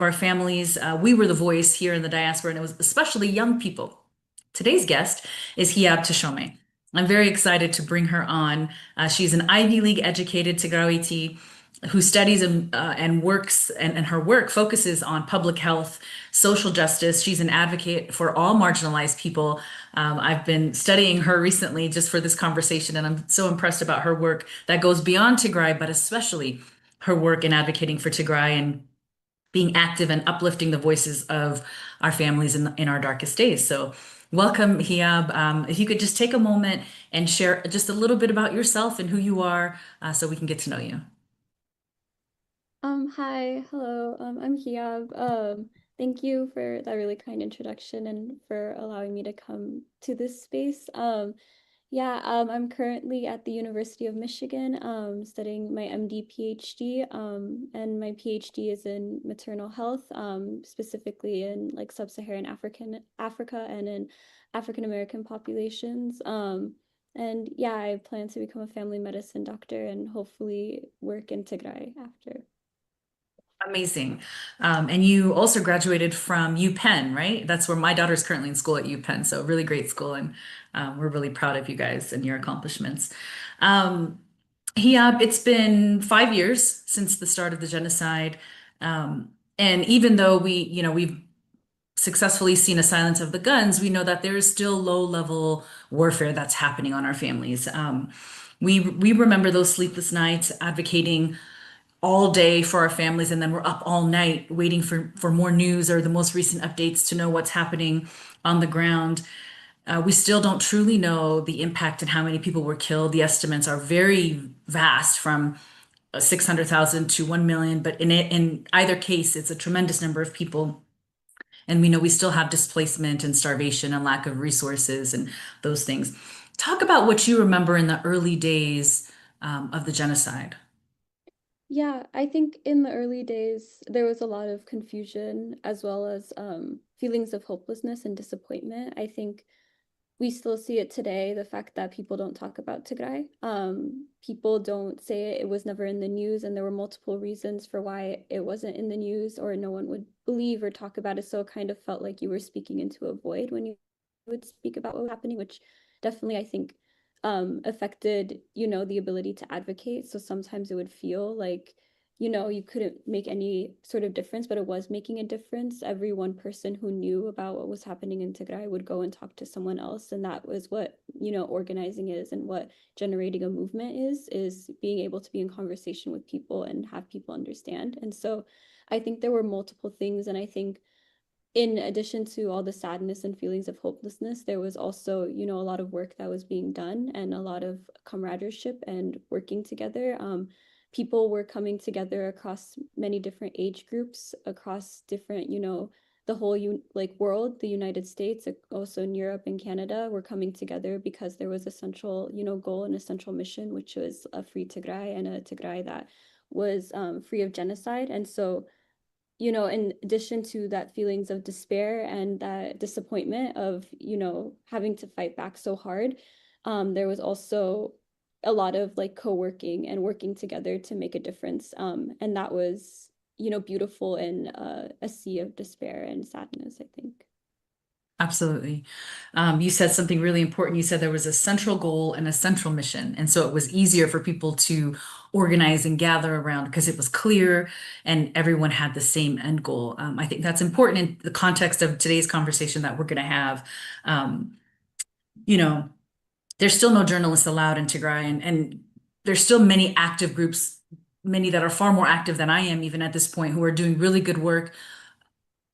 our families. We were the voice here in the diaspora, and it was especially young people. Today's guest is Hiab Tashome. I'm very excited to bring her on. She's an Ivy League educated Tigrawaiti who studies and works, and her work focuses on public health, social justice. She's an advocate for all marginalized people. I've been studying her recently just for this conversation, and I'm so impressed about her work that goes beyond Tigray, but especially her work in advocating for Tigray and being active and uplifting the voices of our families in our darkest days. So, welcome, Hiab. If you could just take a moment and share just a little bit about yourself and who you are, so we can get to know you. Hi, hello. I'm Hiab. Thank you for that really kind introduction and for allowing me to come to this space. I'm currently at the University of Michigan, studying my MD PhD, and my PhD is in maternal health, specifically in like sub-Saharan Africa and in African American populations. And yeah, I plan to become a family medicine doctor and hopefully work in Tigray after. Amazing. And you also graduated from UPenn, right? That's where my daughter's currently in school at UPenn. So, really great school. And we're really proud of you guys and your accomplishments. Um, Hiab, it's been 5 years since the start of the genocide. And even though we've successfully seen a silence of the guns, we know that there is still low-level warfare that's happening on our families. We remember those sleepless nights advocating all day for our families, and then we're up all night waiting for more news or the most recent updates to know what's happening on the ground. We still don't truly know the impact and how many people were killed. The estimates are very vast, from 600,000 to 1 million, but in either case, it's a tremendous number of people. And we know we still have displacement and starvation and lack of resources and those things. Talk about what you remember in the early days of the genocide. Yeah, I think in the early days, there was a lot of confusion as well as feelings of hopelessness and disappointment. I think we still see it today, the fact that people don't talk about Tigray. People don't say it. It was never in the news, and there were multiple reasons for why it wasn't in the news or no one would believe or talk about it. So it kind of felt like you were speaking into a void when you would speak about what was happening, which definitely I think affected, the ability to advocate. So sometimes it would feel like, you couldn't make any sort of difference, but it was making a difference. Every one person who knew about what was happening in Tigray would go and talk to someone else. And that was what, organizing is and what generating a movement is being able to be in conversation with people and have people understand. And so I think there were multiple things. And I think in addition to all the sadness and feelings of hopelessness, there was also, a lot of work that was being done and a lot of camaraderie and working together. People were coming together across many different age groups, across different, the whole world, the United States, also in Europe and Canada, were coming together because there was a central, goal and a central mission, which was a free Tigray and a Tigray that was free of genocide. And so in addition to that feelings of despair and that disappointment of, having to fight back so hard, there was also a lot of like co-working and working together to make a difference. And that was, beautiful in a sea of despair and sadness, I think. Absolutely. You said something really important. You said there was a central goal and a central mission. And so it was easier for people to organize and gather around because it was clear and everyone had the same end goal. I think that's important in the context of today's conversation that we're going to have. Um, you know, there's still no journalists allowed in Tigray, and there's still many active groups, many that are far more active than I am, even at this point, who are doing really good work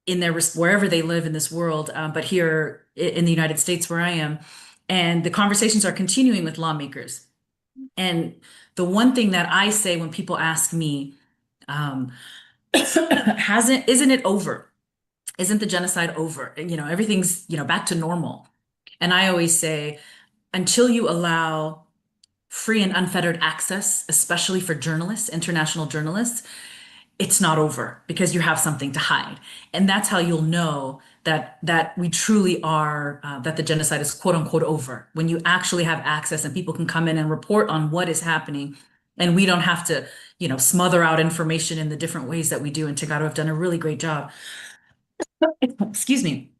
in their wherever they live in this world, but here in the United States where I am, and the conversations are continuing with lawmakers. And the one thing that I say when people ask me, um, hasn't isn't it over? Isn't the genocide over? Everything's back to normal. And I always say, until you allow free and unfettered access, especially for journalists, international journalists, it's not over because you have something to hide. And that's how you'll know that we truly are that the genocide is quote unquote over when you actually have access and people can come in and report on what is happening And we don't have to, smother out information in the different ways that we do. And Tagato have done a really great job. Excuse me.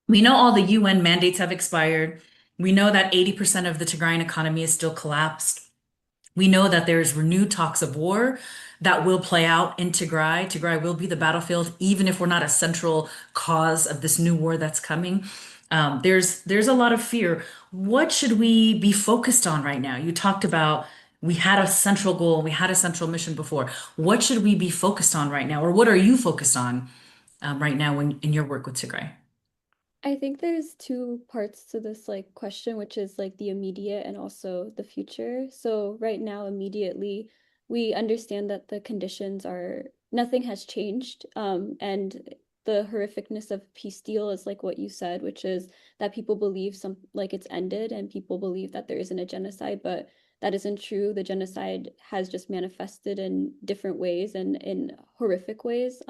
We know all the UN mandates have expired. We know that 80% of the Tigrayan economy is still collapsed. We know that there's renewed talks of war that will play out in Tigray. Tigray will be the battlefield, even if we're not a central cause of this new war that's coming. There's a lot of fear. What should we be focused on right now? You talked about we had a central goal, we had a central mission before. What should we be focused on right now, or what are you focused on right now in your work with Tigray? I think there's two parts to this like question, which is like the immediate and also the future. So right now, immediately, we understand that the conditions are nothing has changed. And the horrificness of peace deal is like what you said, which is that people believe some like it's ended and people believe that there isn't a genocide, but that isn't true. The genocide has just manifested in different ways and in horrific ways.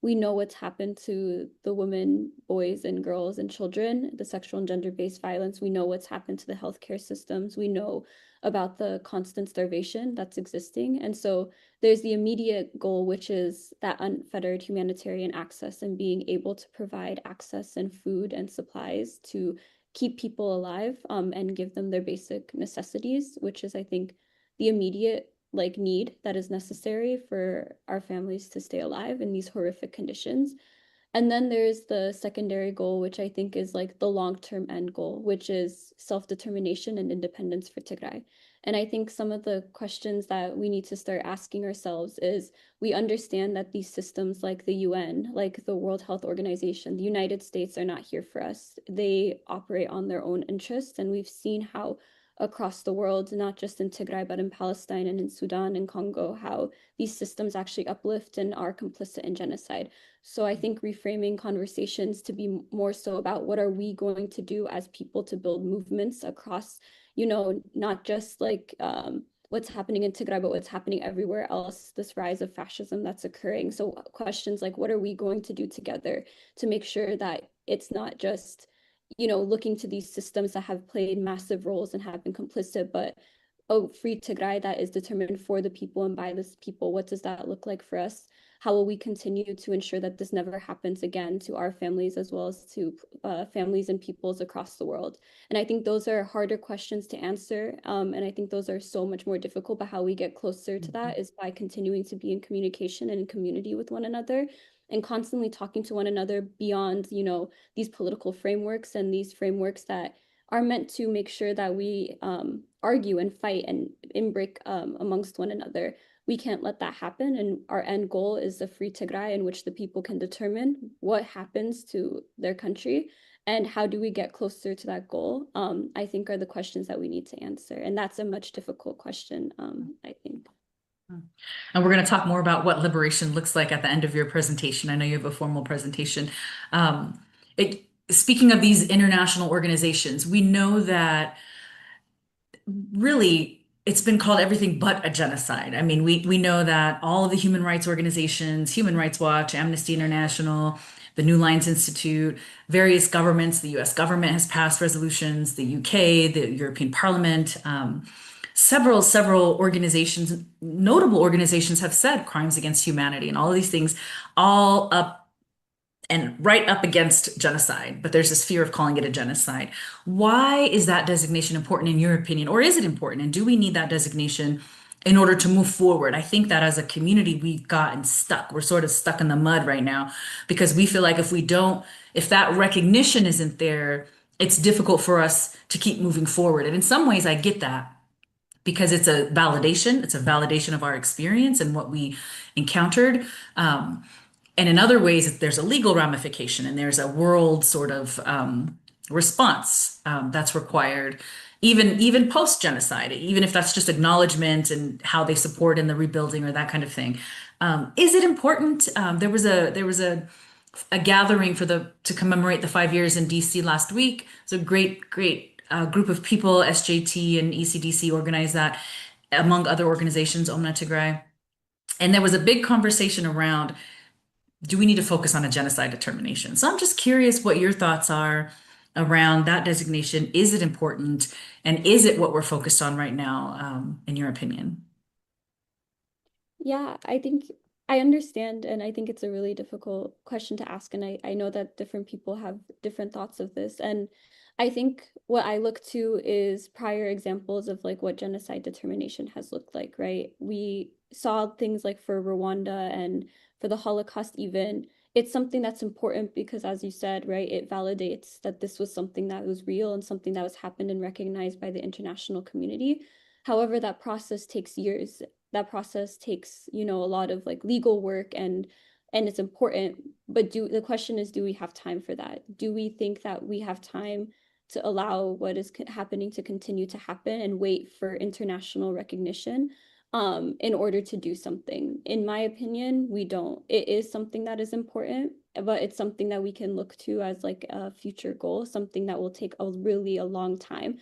We know what's happened to the women, boys, and girls and children, the sexual and gender-based violence. We know what's happened to the healthcare systems. We know about the constant starvation that's existing. And so there's the immediate goal, which is that unfettered humanitarian access and being able to provide access and food and supplies to keep people alive, and give them their basic necessities, which is, I think, the immediate like need that is necessary for our families to stay alive in these horrific conditions. And then there's the secondary goal, which I think is like the long-term end goal, which is self-determination and independence for Tigray. And I think some of the questions that we need to start asking ourselves is we understand that these systems like the UN, like the World Health Organization, the United States are not here for us. They operate on their own interests. And we've seen how across the world, not just in Tigray, but in Palestine and in Sudan and Congo, how these systems actually uplift and are complicit in genocide. So I think reframing conversations to be more so about what are we going to do as people to build movements across, not just like what's happening in Tigray, but what's happening everywhere else, this rise of fascism that's occurring. So questions like, what are we going to do together to make sure that it's not just, looking to these systems that have played massive roles and have been complicit, but oh, free Tigray that is determined for the people and by this people. What does that look like for us? How will we continue to ensure that this never happens again to our families as well as to families and peoples across the world? And I think those are harder questions to answer. And I think those are so much more difficult, but how we get closer to that is by continuing to be in communication and in community with one another and constantly talking to one another beyond, these political frameworks and these frameworks that are meant to make sure that we argue and fight and inbreak amongst one another. We can't let that happen. And our end goal is a free Tigray in which the people can determine what happens to their country and how do we get closer to that goal, I think are the questions that we need to answer. And that's a much difficult question, I think. And we're going to talk more about what liberation looks like at the end of your presentation. I know you have a formal presentation. Speaking of these international organizations, we know that really it's been called everything but a genocide. I mean, we know that all of the human rights organizations, Human Rights Watch, Amnesty International, the New Lines Institute, various governments, the US government has passed resolutions, the UK, the European Parliament, several organizations, notable organizations have said crimes against humanity and all of these things, all up and right up against genocide, but there's this fear of calling it a genocide. Why is that designation important in your opinion, or is it important? And do we need that designation in order to move forward? I think that as a community, we've gotten stuck. We're sort of stuck in the mud right now because we feel like if that recognition isn't there, it's difficult for us to keep moving forward. And in some ways, I get that because it's a validation. It's a validation of our experience and what we encountered. And in other ways, there's a legal ramification and there's a world sort of response that's required, even post-genocide, even if that's just acknowledgement and how they support in the rebuilding or that kind of thing. Is it important? There was a gathering to commemorate the 5 years in DC last week. It's a great group of people. SJT and ECDC organized that, among other organizations, Omna Tigray. And there was a big conversation around, do we need to focus on a genocide determination? So I'm just curious what your thoughts are around that designation. Is it important? And is it what we're focused on right now, in your opinion? Yeah, I think I understand, and I think it's a really difficult question to ask. And I know that different people have different thoughts of this. And I think what I look to is prior examples of like what genocide determination has looked like, right? We saw things like for Rwanda and for the Holocaust, even. It's something that's important because, as you said, right, it validates that this was something that was real and something that was happened and recognized by the international community. However, that process takes years. That process takes, you know, a lot of like legal work and it's important. But the question is, do we have time for that? Do we think that we have time to allow what is happening to continue to happen and wait for international recognition in order to do something? In my opinion, we don't. It is something that is important, but it's something that we can look to as like a future goal, something that will take a long time.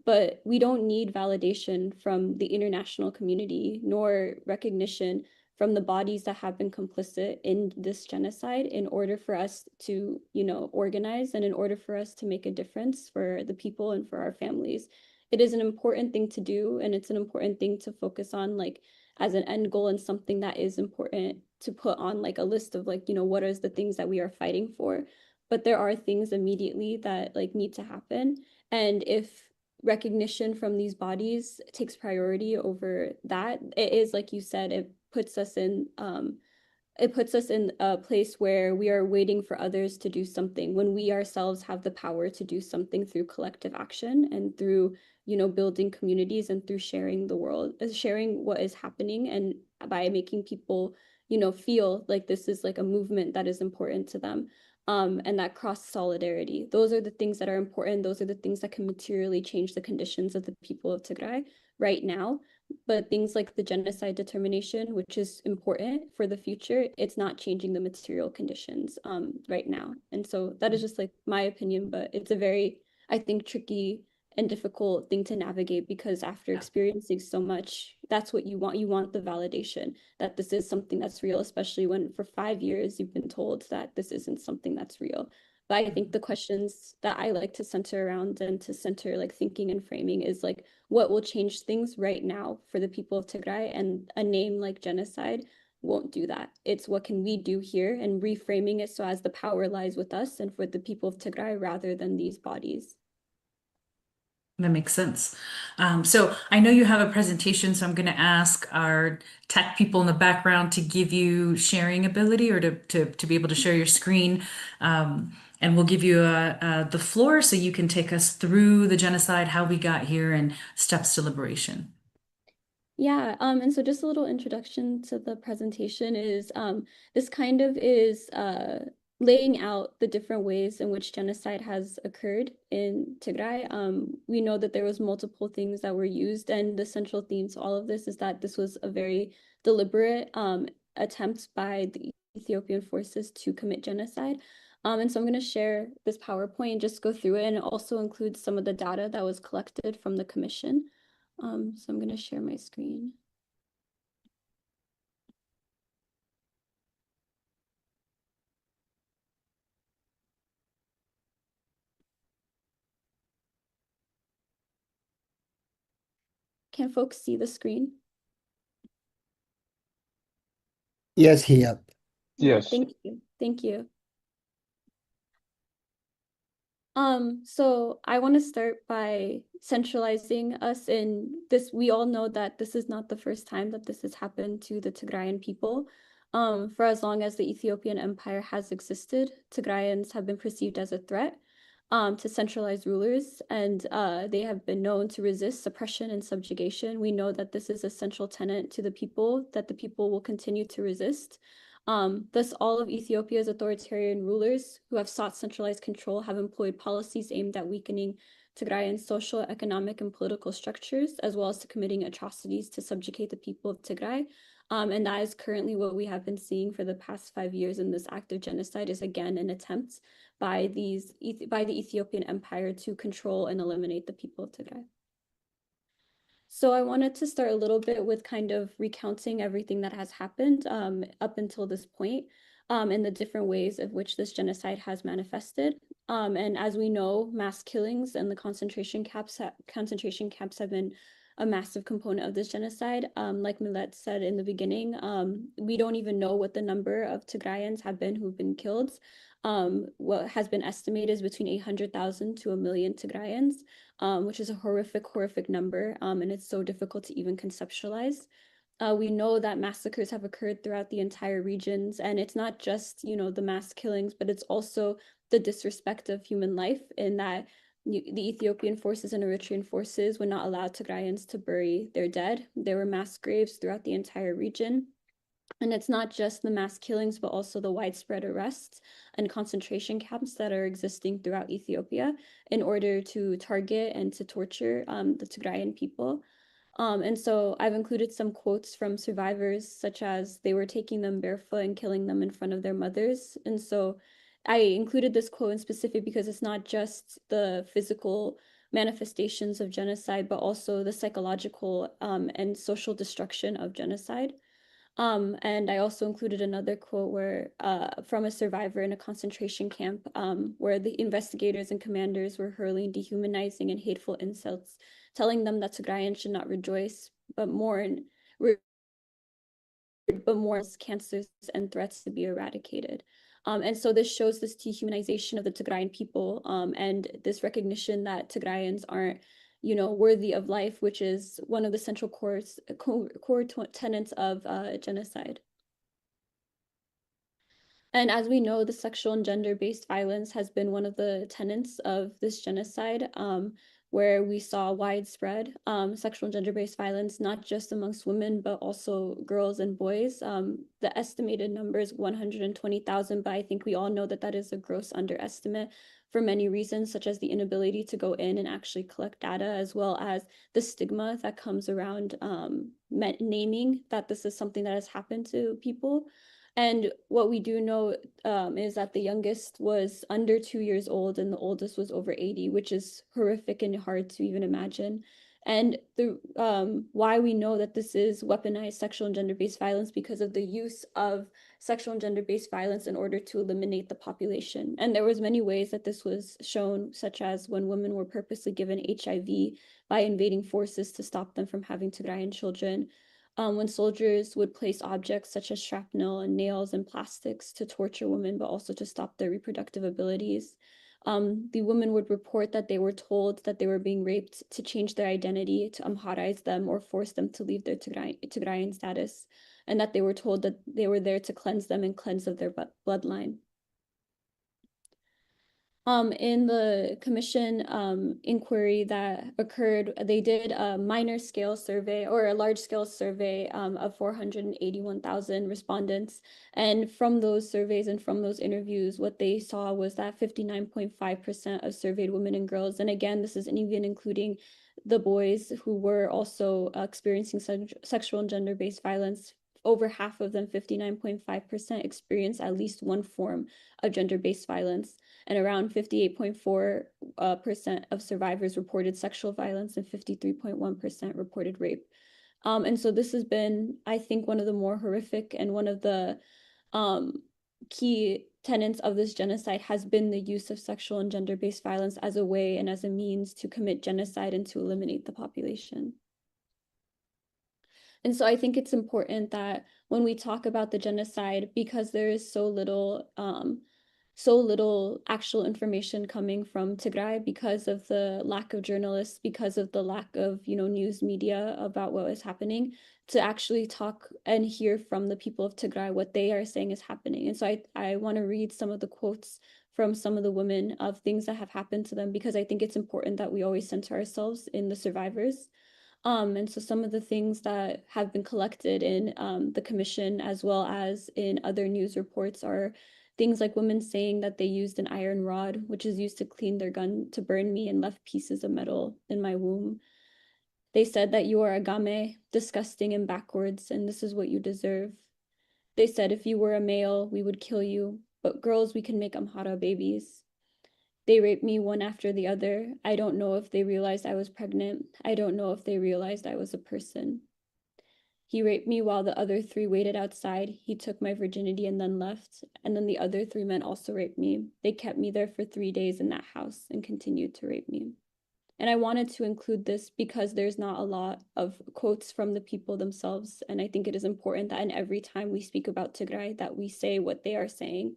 But we don't need validation from the international community nor recognition from the bodies that have been complicit in this genocide in order for us to, you know, organize and in order for us to make a difference for the people and for our families. It is an important thing to do, and it's an important thing to focus on, like as an end goal and something that is important to put on like a list of like, you know, what is the things that we are fighting for. But there are things immediately that like need to happen. And if recognition from these bodies takes priority over that, it is like you said, it puts us in a place where we are waiting for others to do something when we ourselves have the power to do something through collective action and through, you know, building communities and through sharing the world, sharing what is happening, and by making people, you know, feel like this is like a movement that is important to them. And that cross solidarity. Those are the things that are important. Those are the things that can materially change the conditions of the people of Tigray right now. But things like the genocide determination, which is important for the future, it's not changing the material conditions right now. And so that is just like my opinion, but it's a very, I think, tricky and difficult thing to navigate because after experiencing so much, that's what you want. You want the validation that this is something that's real, especially when for 5 years you've been told that this isn't something that's real. But I think the questions that I like to center around and to center like thinking and framing is like, what will change things right now for the people of Tigray, and a name like genocide won't do that. It's what can we do here and reframing it so as the power lies with us and for the people of Tigray rather than these bodies. That makes sense. So I know you have a presentation, so I'm going to ask our tech people in the background to give you sharing ability or to be able to share your screen. And we'll give you the floor so you can take us through the genocide, how we got here, and steps to liberation. Yeah, and so just a little introduction to the presentation is this kind of is laying out the different ways in which genocide has occurred in Tigray. We know that there was multiple things that were used, and the central theme to all of this is that this was a very deliberate attempt by the Ethiopian forces to commit genocide. And so I'm going to share this PowerPoint and just go through it, and it also includes some of the data that was collected from the commission. So I'm going to share my screen. Can folks see the screen? Yes, here. Yeah, Yes. thank you. Thank you. So I want to start by centralizing us in this. We all know that this is not the first time that this has happened to the Tigrayan people. For as long as the Ethiopian Empire has existed, Tigrayans have been perceived as a threat to centralized rulers, and they have been known to resist suppression and subjugation. We know that this is a central tenet to the people, that the people will continue to resist. Thus, all of Ethiopia's authoritarian rulers who have sought centralized control have employed policies aimed at weakening Tigrayan social, economic, and political structures, as well as to committing atrocities to subjugate the people of Tigray. And that is currently what we have been seeing for the past 5 years in this act of genocide is again an attempt by the Ethiopian Empire to control and eliminate the people of Tigray. So I wanted to start a little bit with kind of recounting everything that has happened up until this point and the different ways of which this genocide has manifested. And as we know, mass killings and the concentration camps have been a massive component of this genocide. Like Millet said in the beginning, we don't even know what the number of Tigrayans have been who've been killed. What has been estimated is between 800,000 to 1 million Tigrayans, which is a horrific number, and it's so difficult to even conceptualize. We know that massacres have occurred throughout the entire regions, and it's not just, the mass killings, but it's also the disrespect of human life in that the Ethiopian forces and Eritrean forces would not allow Tigrayans to bury their dead. There were mass graves throughout the entire region. And it's not just the mass killings, but also the widespread arrests and concentration camps that are existing throughout Ethiopia in order to target and to torture the Tigrayan people. And so I've included some quotes from survivors, such as they were taking them barefoot and killing them in front of their mothers. And so I included this quote in specific because it's not just the physical manifestations of genocide, but also the psychological and social destruction of genocide. And I also included another quote where from a survivor in a concentration camp where the investigators and commanders were hurling dehumanizing and hateful insults, telling them that Tigrayans should not rejoice, but mourn, cancers and threats to be eradicated. And so this shows this dehumanization of the Tigrayan people and this recognition that Tigrayans aren't, worthy of life, which is one of the central core tenets of genocide. And as we know, the sexual and gender-based violence has been one of the tenets of this genocide, where we saw widespread sexual and gender-based violence, not just amongst women, but also girls and boys. The estimated number is 120,000, but I think we all know that that is a gross underestimate for many reasons, such as the inability to go in and actually collect data, as well as the stigma that comes around naming that this is something that has happened to people. And what we do know is that the youngest was under 2 years old and the oldest was over 80, which is horrific and hard to even imagine. And the why we know that this is weaponized sexual and gender-based violence because of the use of sexual and gender-based violence in order to eliminate the population. And there was many ways that this was shown, such as when women were purposely given HIV by invading forces to stop them from having Tigrayan children. When soldiers would place objects such as shrapnel and nails and plastics to torture women, but also to stop their reproductive abilities. The women would report that they were told that they were being raped to change their identity, to Amharize them, or force them to leave their Tigrayan status, and that they were told that they were there to cleanse them and cleanse of their bloodline. In the commission inquiry that occurred, they did a minor scale survey or a large scale survey of 481,000 respondents. And from those surveys and from those interviews, what they saw was that 59.5% of surveyed women and girls, and again, this isn't even including the boys who were also experiencing sexual and gender-based violence, over half of them, 59.5%, experienced at least one form of gender-based violence. And around 58.4% of survivors reported sexual violence and 53.1% reported rape. And so this has been, I think, one of the more horrific and one of the key tenets of this genocide has been the use of sexual and gender-based violence as a way and as a means to commit genocide and to eliminate the population. And so I think it's important that when we talk about the genocide, because there is so little actual information coming from Tigray because of the lack of journalists, because of the lack of, news media about what is happening, to actually talk and hear from the people of Tigray what they are saying is happening. And so I want to read some of the quotes from some of the women of things that have happened to them, because I think it's important that we always center ourselves in the survivors. And so some of the things that have been collected in the commission, as well as in other news reports, are things like women saying that they used an iron rod, which is used to clean their gun, to burn me, and left pieces of metal in my womb. They said that you are a game, disgusting and backwards, and this is what you deserve. They said if you were a male, we would kill you, but girls, we can make Amhara babies. They raped me one after the other. I don't know if they realized I was pregnant. I don't know if they realized I was a person. He raped me while the other 3 waited outside. He took my virginity and then left. And then the other 3 men also raped me. They kept me there for 3 days in that house and continued to rape me. And I wanted to include this because there's not a lot of quotes from the people themselves. And I think it is important that in every time we speak about Tigray, that we say what they are saying.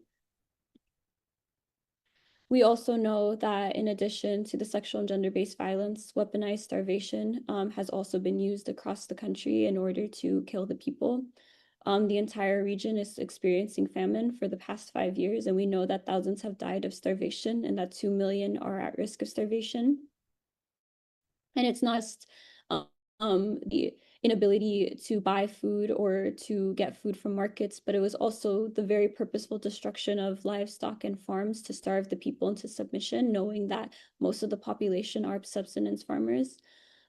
We also know that in addition to the sexual and gender-based violence, weaponized starvation has also been used across the country in order to kill the people. The entire region is experiencing famine for the past 5 years, and we know that thousands have died of starvation and that 2 million are at risk of starvation. And it's not just the inability to buy food or to get food from markets, but it was also the very purposeful destruction of livestock and farms to starve the people into submission, knowing that most of the population are subsistence farmers.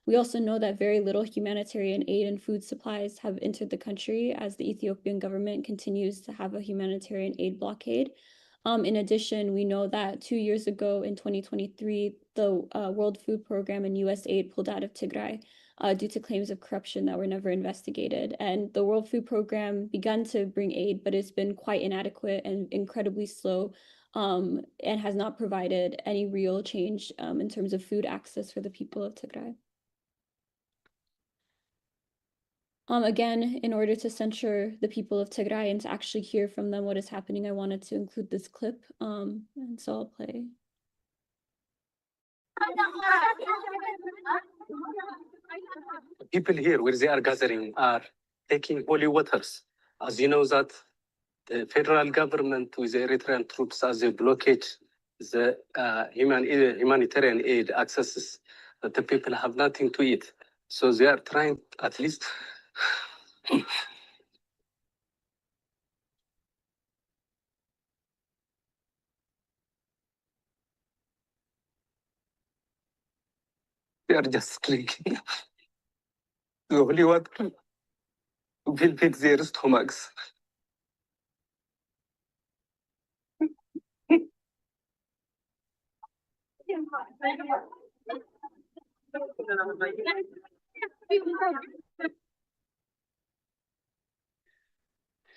We also know that very little humanitarian aid and food supplies have entered the country as the Ethiopian government continues to have a humanitarian aid blockade. In addition, we know that 2 years ago in 2023, the World Food Program and USAID pulled out of Tigray due to claims of corruption that were never investigated. And the World Food Program began to bring aid, but it's been quite inadequate and incredibly slow, and has not provided any real change in terms of food access for the people of Tigray. Again, in order to censure the people of Tigray and to actually hear from them what is happening, I wanted to include this clip, and so I'll play. People here where they are gathering are taking holy waters. As you know that the federal government with the Eritrean troops as they blockade the humanitarian aid accesses, that the people have nothing to eat. So they are trying at least they are just drinking the holy water to fill their stomachs.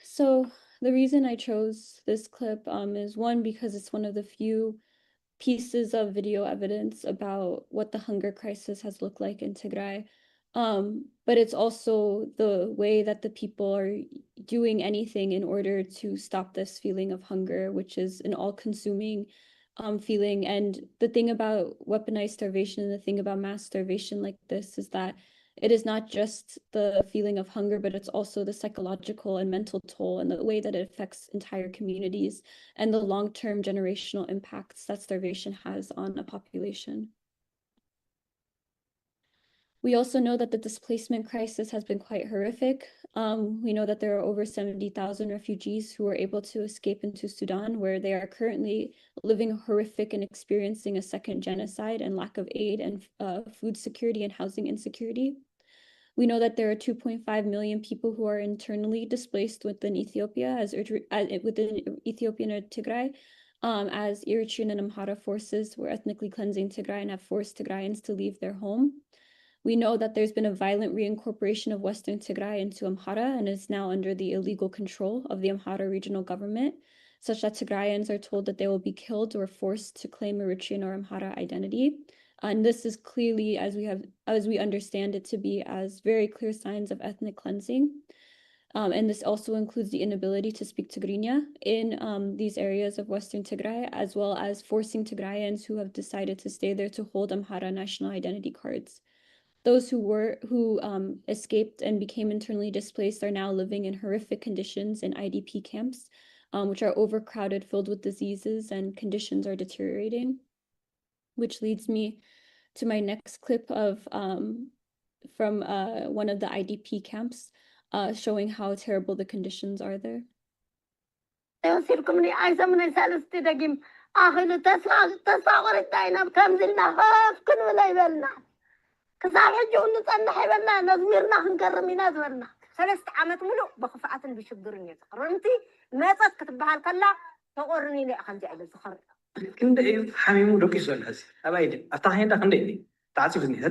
So the reason I chose this clip is one, because it's one of the few pieces of video evidence about what the hunger crisis has looked like in Tigray. But it's also the way that the people are doing anything in order to stop this feeling of hunger, which is an all-consuming feeling. And the thing about weaponized starvation and the thing about mass starvation like this is that it is not just the feeling of hunger, but it's also the psychological and mental toll and the way that it affects entire communities and the long-term generational impacts that starvation has on a population. We also know that the displacement crisis has been quite horrific. We know that there are over 70,000 refugees who are able to escape into Sudan, where they are currently living horrific and experiencing a second genocide and lack of aid and food security and housing insecurity. We know that there are 2.5 million people who are internally displaced within Ethiopia, within Ethiopia and Tigray, as Eritrean and Amhara forces were ethnically cleansing Tigray and have forced Tigrayans to leave their home. We know that there's been a violent reincorporation of Western Tigray into Amhara and is now under the illegal control of the Amhara regional government, such that Tigrayans are told that they will be killed or forced to claim Eritrean or Amhara identity. And this is clearly, as we understand it to be, as very clear signs of ethnic cleansing. And this also includes the inability to speak Tigrinya in these areas of Western Tigray, as well as forcing Tigrayans who have decided to stay there to hold Amhara national identity cards. Those who escaped and became internally displaced are now living in horrific conditions in IDP camps, which are overcrowded, filled with diseases, and conditions are deteriorating. Which leads me to my next clip of from one of the IDP camps, showing how terrible the conditions are there. كزاب حجو نصنح يبلنا نزميرنا خنقرم ينازورنا 3 عامات ملو بخفعة بشقرني تقرنتي ما كتبها الكلا تقرني لي خنجي على الزخر كنت حميمو دوكي سؤال هذه أبايد أفتح هنا خندني تعاتبني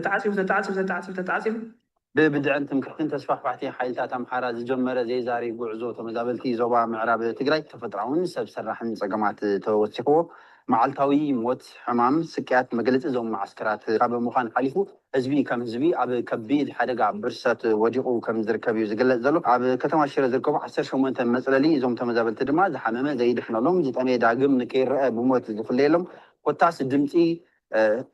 تعاتب ببدع أنتم كنتم تسفح بعتي حيلتات أمحارة جمرة زي زاري قعزو تمزابلتي زوبا معراب تقرأي تفترعون سب سرحن صقمات توسيقو መዓልታዊ ሞት ሕማም ስቅያት መግለፂ እዞም ማዓስከራት ካብ ምዃን ሓሊፉ ህዝቢ ከም ህዝቢ ኣብ ከቢድ ሓደጋ ብርሰት ወዲቑ ከም ዝርከብ እዩ ዝግለጽ ዘሎ ኣብ ከተማ ሽረ ዝርከቡ 18 መፅለሊ እዞም ተመዛበልቲ ድማ ዝሓመመ ዘይድሕነሎም ዝጠመየ ዳግም ንከይረአ ብሞት ዝፍለየሎም ኮታስ ድምፂ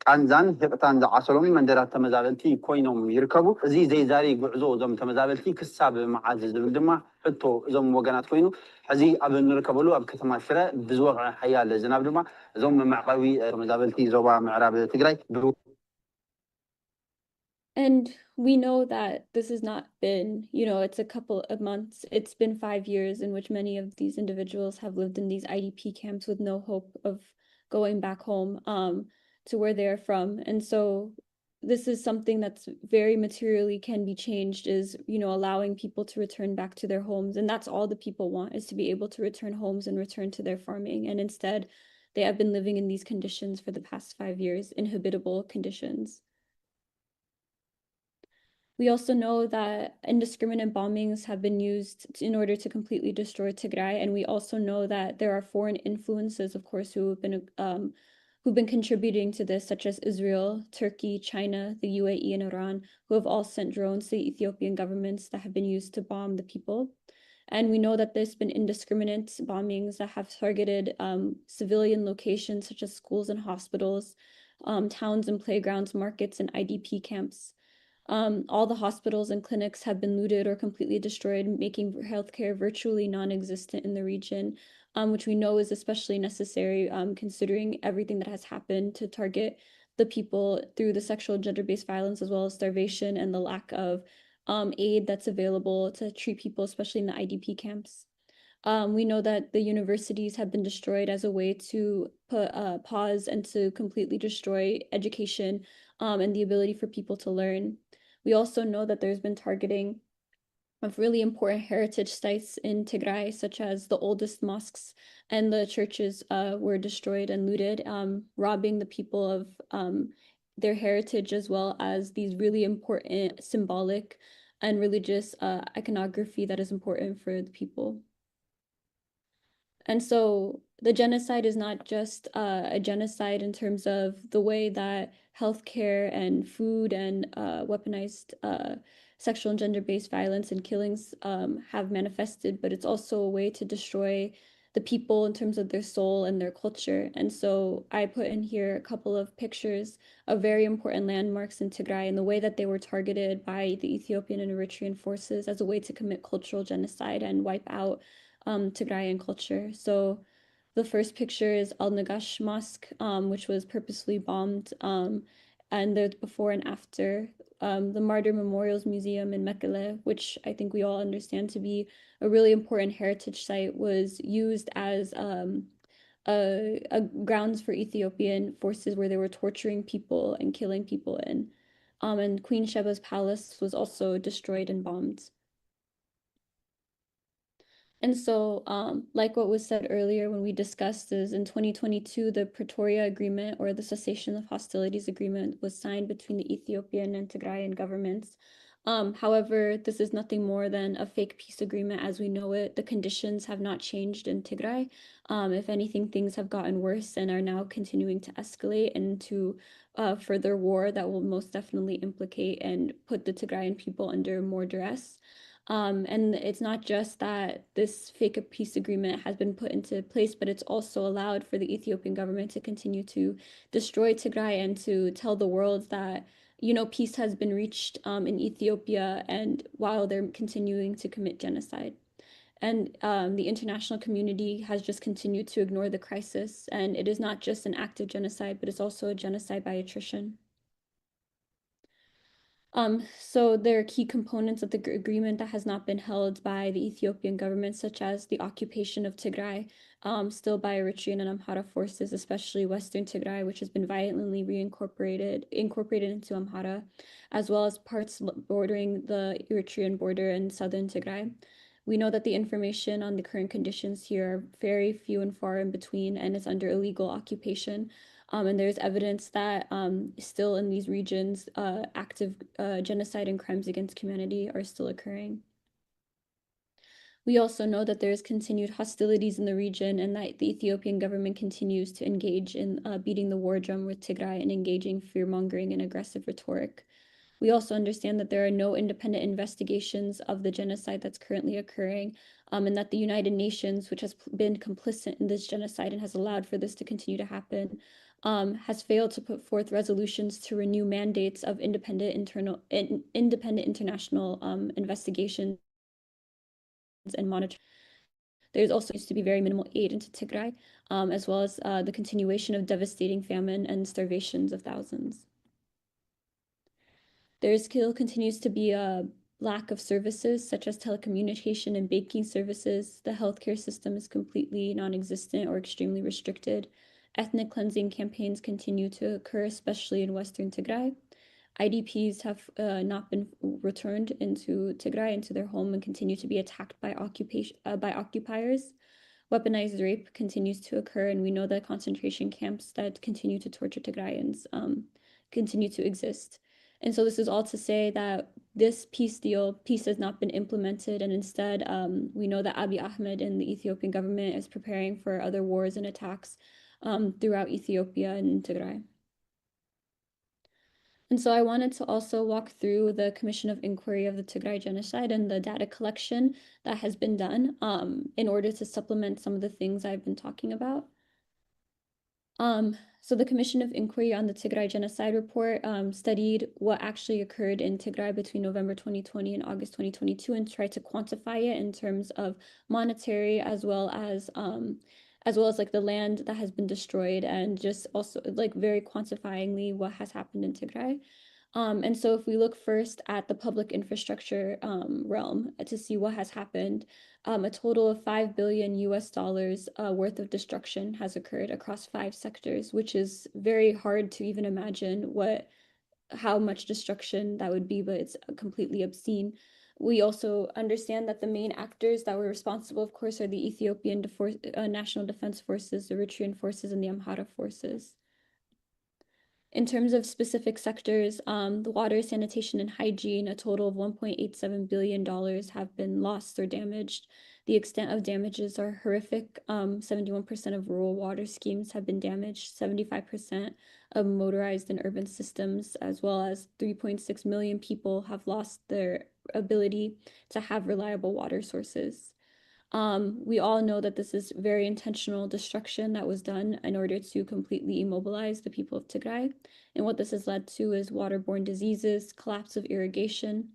ቃንዛን ህቕታን ዝዓሰሎም መንደራት ተመዛበልቲ ኮይኖም ይርከቡ እዚ ዘይዛሪ ጉዕዞ እዞም ተመዛበልቲ ክሳብ መዓዝ ዝብል ድማ ሕቶ እዞም ወገናት ኮይኑ ሕዚ ኣብ እንርከበሉ ኣብ ከተማ ሽረ ብዝወቕዐ ሓያል ዝናብ ድማ እዞም መዕቀቢ ተመዛበልቲ ዞባ ምዕራብ ትግራይ And we know that this has not been, it's a couple of months. It's been 5 years in which many of these individuals have lived in these IDP camps with no hope of going back home to where they're from. And so this is something that's very materially can be changed is, allowing people to return back to their homes. And that's all the people want, is to be able to return homes and return to their farming. And instead, they have been living in these conditions for the past 5 years, inhabitable conditions. We also know that indiscriminate bombings have been used in order to completely destroy Tigray. And we also know that there are foreign influences, of course, who've been contributing to this, such as Israel, Turkey, China, the UAE, and Iran, who have all sent drones to the Ethiopian governments that have been used to bomb the people. And we know that there's been indiscriminate bombings that have targeted civilian locations such as schools and hospitals, towns and playgrounds, markets, and IDP camps. All the hospitals and clinics have been looted or completely destroyed, making healthcare virtually non-existent in the region, which we know is especially necessary considering everything that has happened to target the people through the sexual and gender-based violence, as well as starvation and the lack of aid that's available to treat people, especially in the IDP camps. We know that the universities have been destroyed as a way to put pause and to completely destroy education and the ability for people to learn. We also know that there's been targeting of really important heritage sites in Tigray, such as the oldest mosques and the churches were destroyed and looted, robbing the people of their heritage, as well as these really important symbolic and religious iconography that is important for the people. And so the genocide is not just a genocide in terms of the way that healthcare and food and weaponized sexual and gender-based violence and killings have manifested, but it's also a way to destroy the people in terms of their soul and their culture. And so I put in here a couple of pictures of very important landmarks in Tigray and the way that they were targeted by the Ethiopian and Eritrean forces as a way to commit cultural genocide and wipe out Tigrayan culture. So the first picture is Al Nagash Mosque, which was purposely bombed, and there's before and after. The Martyr Memorials Museum in Mekelle, which I think we all understand to be a really important heritage site, was used as a grounds for Ethiopian forces where they were torturing people and killing people in. And Queen Sheba's palace was also destroyed and bombed. And so, like what was said earlier when we discussed is in 2022, the Pretoria Agreement, or the Cessation of Hostilities Agreement, was signed between the Ethiopian and Tigrayan governments. However, this is nothing more than a fake peace agreement as we know it. The conditions have not changed in Tigray. If anything, things have gotten worse and are now continuing to escalate into further war that will most definitely implicate and put the Tigrayan people under more duress. And it's not just that this fake peace agreement has been put into place, but it's also allowed for the Ethiopian government to continue to destroy Tigray and to tell the world that, peace has been reached in Ethiopia, and while they're continuing to commit genocide. And the international community has just continued to ignore the crisis. And it is not just an act of genocide, but it's also a genocide by attrition. So there are key components of the agreement that has not been held by the Ethiopian government, such as the occupation of Tigray, still by Eritrean and Amhara forces, especially Western Tigray, which has been violently incorporated into Amhara, as well as parts bordering the Eritrean border and southern Tigray. We know that the information on the current conditions here are very few and far in between, and it's under illegal occupation. And there's evidence that still in these regions, active genocide and crimes against humanity are still occurring. We also know that there is continued hostilities in the region and that the Ethiopian government continues to engage in beating the war drum with Tigray and engaging fear-mongering and aggressive rhetoric. We also understand that there are no independent investigations of the genocide that's currently occurring, and that the United Nations, which has been complicit in this genocide and has allowed for this to continue to happen, has failed to put forth resolutions to renew mandates of independent international investigations and monitoring. There's also used to be very minimal aid into Tigray, as well as the continuation of devastating famine and starvations of thousands. There still continues to be a lack of services such as telecommunication and banking services. The healthcare system is completely non-existent or extremely restricted. Ethnic cleansing campaigns continue to occur, especially in Western Tigray. IDPs have not been returned into Tigray, into their home, and continue to be attacked by occupiers. Weaponized rape continues to occur, and we know that concentration camps that continue to torture Tigrayans continue to exist. And so this is all to say that this peace has not been implemented, and instead we know that Abiy Ahmed and the Ethiopian government is preparing for other wars and attacks throughout Ethiopia and Tigray. And so I wanted to also walk through the Commission of Inquiry of the Tigray Genocide and the data collection that has been done in order to supplement some of the things I've been talking about. So the Commission of Inquiry on the Tigray Genocide report studied what actually occurred in Tigray between November 2020 and August 2022 and tried to quantify it in terms of monetary as well as like the land that has been destroyed, and just also like very quantifyingly what has happened in Tigray. And so if we look first at the public infrastructure realm to see what has happened, a total of $5 billion worth of destruction has occurred across 5 sectors, which is very hard to even imagine how much destruction that would be, but it's completely obscene. We also understand that the main actors that were responsible, of course, are the Ethiopian National Defense Forces, the Eritrean forces, and the Amhara forces. In terms of specific sectors, the water, sanitation, and hygiene, a total of $1.87 billion have been lost or damaged. The extent of damages are horrific. 71% of rural water schemes have been damaged, 75% of motorized and urban systems, as well as 3.6 million people have lost their ability to have reliable water sources. We all know that this is very intentional destruction that was done in order to completely immobilize the people of Tigray. And what this has led to is waterborne diseases, collapse of irrigation,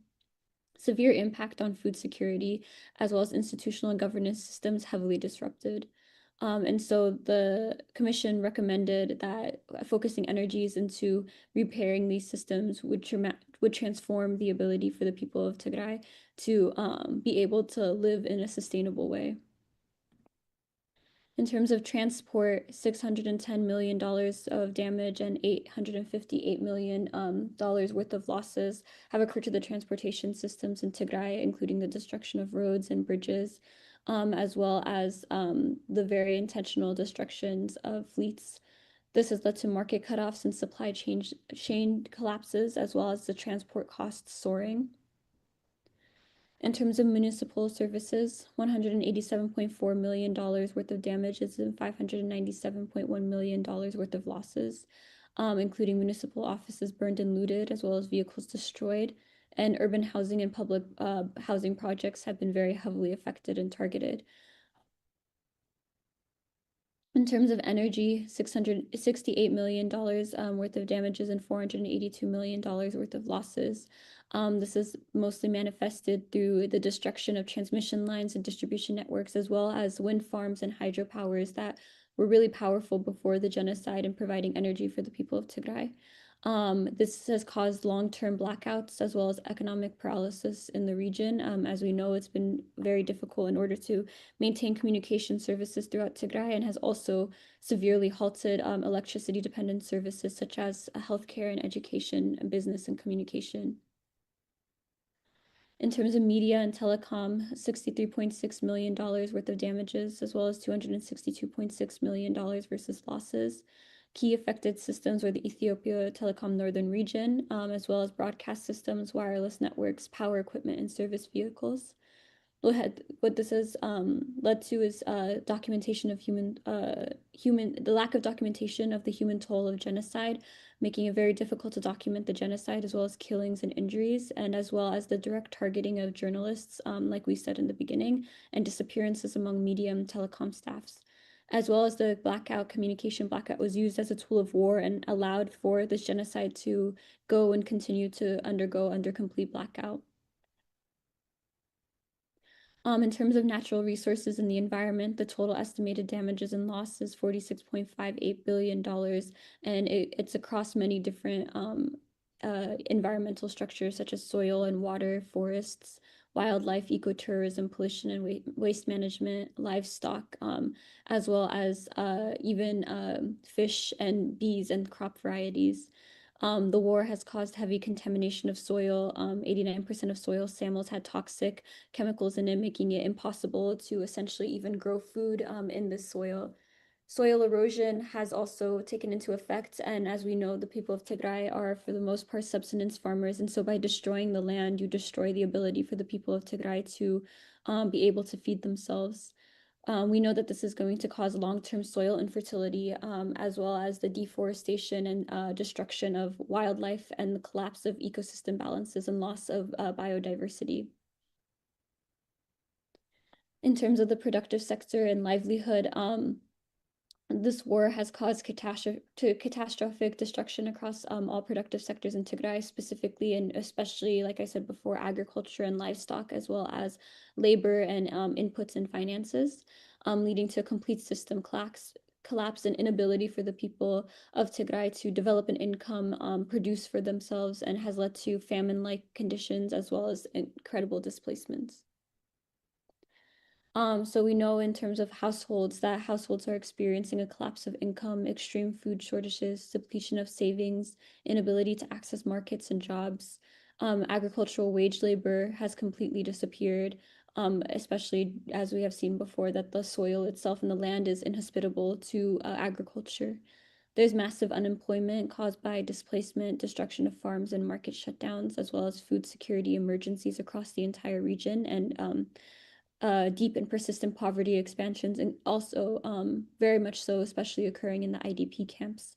severe impact on food security, as well as institutional and governance systems heavily disrupted. And so the commission recommended that focusing energies into repairing these systems would transform the ability for the people of Tigray to be able to live in a sustainable way. In terms of transport, $610 million of damage and $858 million worth of losses have occurred to the transportation systems in Tigray, including the destruction of roads and bridges, as well as the very intentional destructions of fleets. This has led to market cutoffs and supply chain collapses, as well as the transport costs soaring. In terms of municipal services, $187.4 million worth of damages and $597.1 million worth of losses, including municipal offices burned and looted, as well as vehicles destroyed. And urban housing and public housing projects have been very heavily affected and targeted. In terms of energy, $668 million worth of damages and $482 million worth of losses. This is mostly manifested through the destruction of transmission lines and distribution networks, as well as wind farms and hydropowers that were really powerful before the genocide and providing energy for the people of Tigray. This has caused long-term blackouts as well as economic paralysis in the region. As we know, it's been very difficult in order to maintain communication services throughout Tigray, and has also severely halted electricity-dependent services such as healthcare and education, and business and communication. In terms of media and telecom, $63.6 million worth of damages, as well as $262.6 million versus losses. Key affected systems were the Ethiopia Telecom Northern Region, as well as broadcast systems, wireless networks, power equipment, and service vehicles. what this has led to is documentation of the lack of documentation of the human toll of genocide, making it very difficult to document the genocide as well as killings and injuries, and as well as the direct targeting of journalists, like we said in the beginning, and disappearances among media and telecom staffs, as well as the communication blackout was used as a tool of war and allowed for this genocide to go and continue to undergo under complete blackout. In terms of natural resources and the environment, the total estimated damages and loss is $46.58 billion, and it's across many different environmental structures such as soil and water, forests, wildlife, ecotourism, pollution and waste management, livestock, as well as even fish and bees and crop varieties. The war has caused heavy contamination of soil. 89% of soil samples had toxic chemicals in it, making it impossible to essentially even grow food in this soil. Soil erosion has also taken into effect, and as we know, the people of Tigray are for the most part subsistence farmers, and so by destroying the land, you destroy the ability for the people of Tigray to be able to feed themselves. We know that this is going to cause long-term soil infertility, as well as the deforestation and destruction of wildlife and the collapse of ecosystem balances and loss of biodiversity. In terms of the productive sector and livelihood, this war has caused catastrophic destruction across all productive sectors in Tigray, specifically and especially, like I said before, agriculture and livestock, as well as labor and inputs and finances, leading to a complete system collapse and inability for the people of Tigray to develop an income, produce for themselves, and has led to famine-like conditions as well as incredible displacements. So we know in terms of households that households are experiencing a collapse of income, extreme food shortages, depletion of savings, inability to access markets and jobs. Agricultural wage labor has completely disappeared, especially as we have seen before that the soil itself and the land is inhospitable to agriculture. There's massive unemployment caused by displacement, destruction of farms and market shutdowns, as well as food security emergencies across the entire region, and deep and persistent poverty expansions, and also very much so, especially occurring in the IDP camps.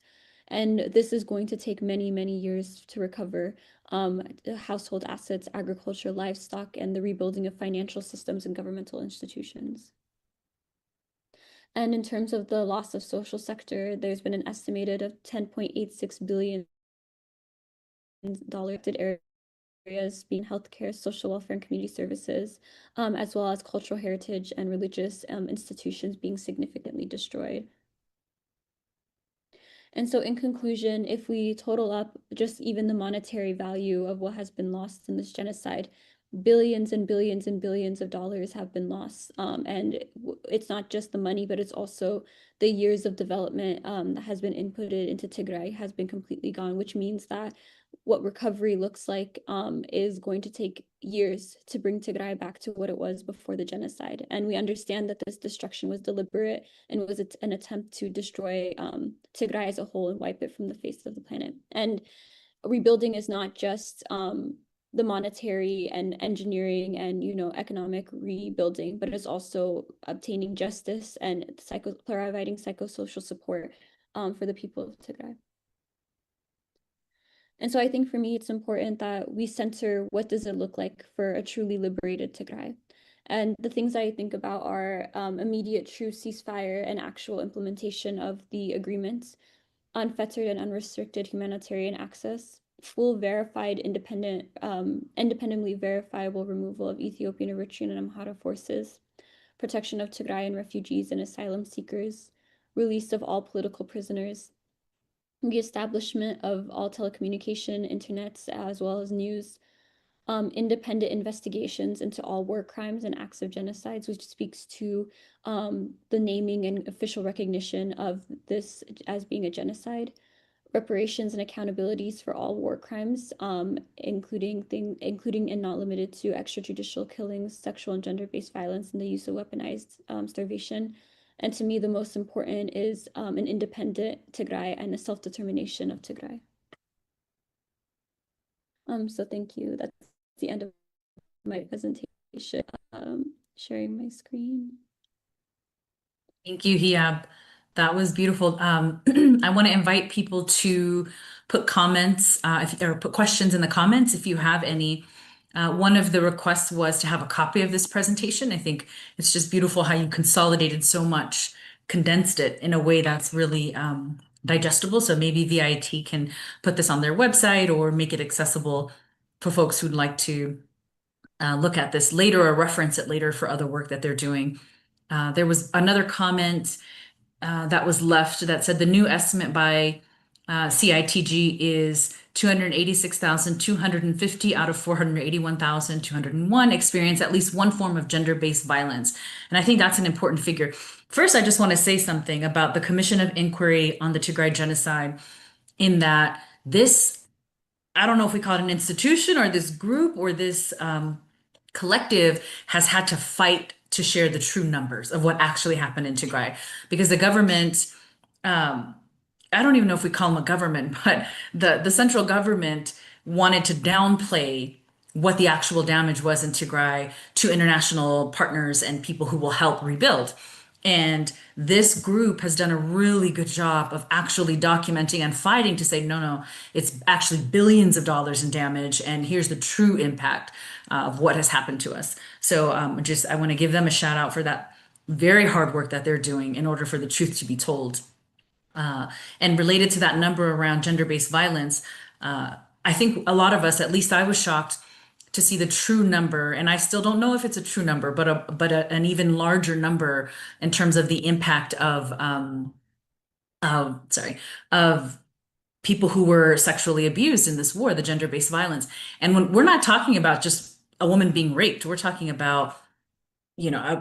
And this is going to take many, many years to recover household assets, agriculture, livestock, and the rebuilding of financial systems and governmental institutions. And in terms of the loss of social sector, there's been an estimated of $10.86 billion areas being healthcare, social welfare, and community services, as well as cultural heritage and religious institutions being significantly destroyed. And so in conclusion, if we total up just even the monetary value of what has been lost in this genocide, billions and billions and billions of dollars have been lost. And it's not just the money, but it's also the years of development that has been inputted into Tigray has been completely gone, which means that what recovery looks like is going to take years to bring Tigray back to what it was before the genocide. And we understand that this destruction was deliberate and was an attempt to destroy Tigray as a whole and wipe it from the face of the planet. And rebuilding is not just the monetary and engineering and economic rebuilding, but it's also obtaining justice and providing psychosocial support for the people of Tigray. And so I think for me, it's important that we center what does it look like for a truly liberated Tigray. And the things I think about are immediate true ceasefire and actual implementation of the agreements, unfettered and unrestricted humanitarian access, full verified independently verifiable removal of Ethiopian, Eritrean, and Amhara forces, protection of Tigrayan refugees and asylum seekers, release of all political prisoners, the establishment of all telecommunication, internets, as well as news, independent investigations into all war crimes and acts of genocides, which speaks to the naming and official recognition of this as being a genocide, reparations and accountabilities for all war crimes, including and not limited to extrajudicial killings, sexual and gender-based violence, and the use of weaponized starvation. And to me, the most important is an independent Tigray and a self-determination of Tigray. So thank you. That's the end of my presentation. sharing my screen. Thank you, Hiab. That was beautiful. I want to invite people to put comments, or put questions in the comments if you have any. One of the requests was to have a copy of this presentation. I think it's just beautiful how you consolidated so much, condensed it in a way that's really digestible. So maybe VIT can put this on their website or make it accessible for folks who'd like to look at this later or reference it later for other work that they're doing. There was another comment that was left that said the new estimate by CITG is 286,250 out of 481,201 experience at least one form of gender-based violence. And I think that's an important figure. First, I just want to say something about the Commission of Inquiry on the Tigray Genocide, in that this, I don't know if we call it an institution or this group or this collective, has had to fight to share the true numbers of what actually happened in Tigray, because the government, I don't even know if we call them a government, but the central government wanted to downplay what the actual damage was in Tigray to international partners and people who will help rebuild. And this group has done a really good job of actually documenting and fighting to say, no, no, it's actually billions of dollars in damage, and here's the true impact of what has happened to us. So I want to give them a shout out for that very hard work that they're doing in order for the truth to be told. And related to that number around gender-based violence, I think a lot of us, at least I was shocked to see the true number, and I still don't know if it's a true number, but an even larger number in terms of the impact of of people who were sexually abused in this war, the gender-based violence. And when we're not talking about just a woman being raped, we're talking about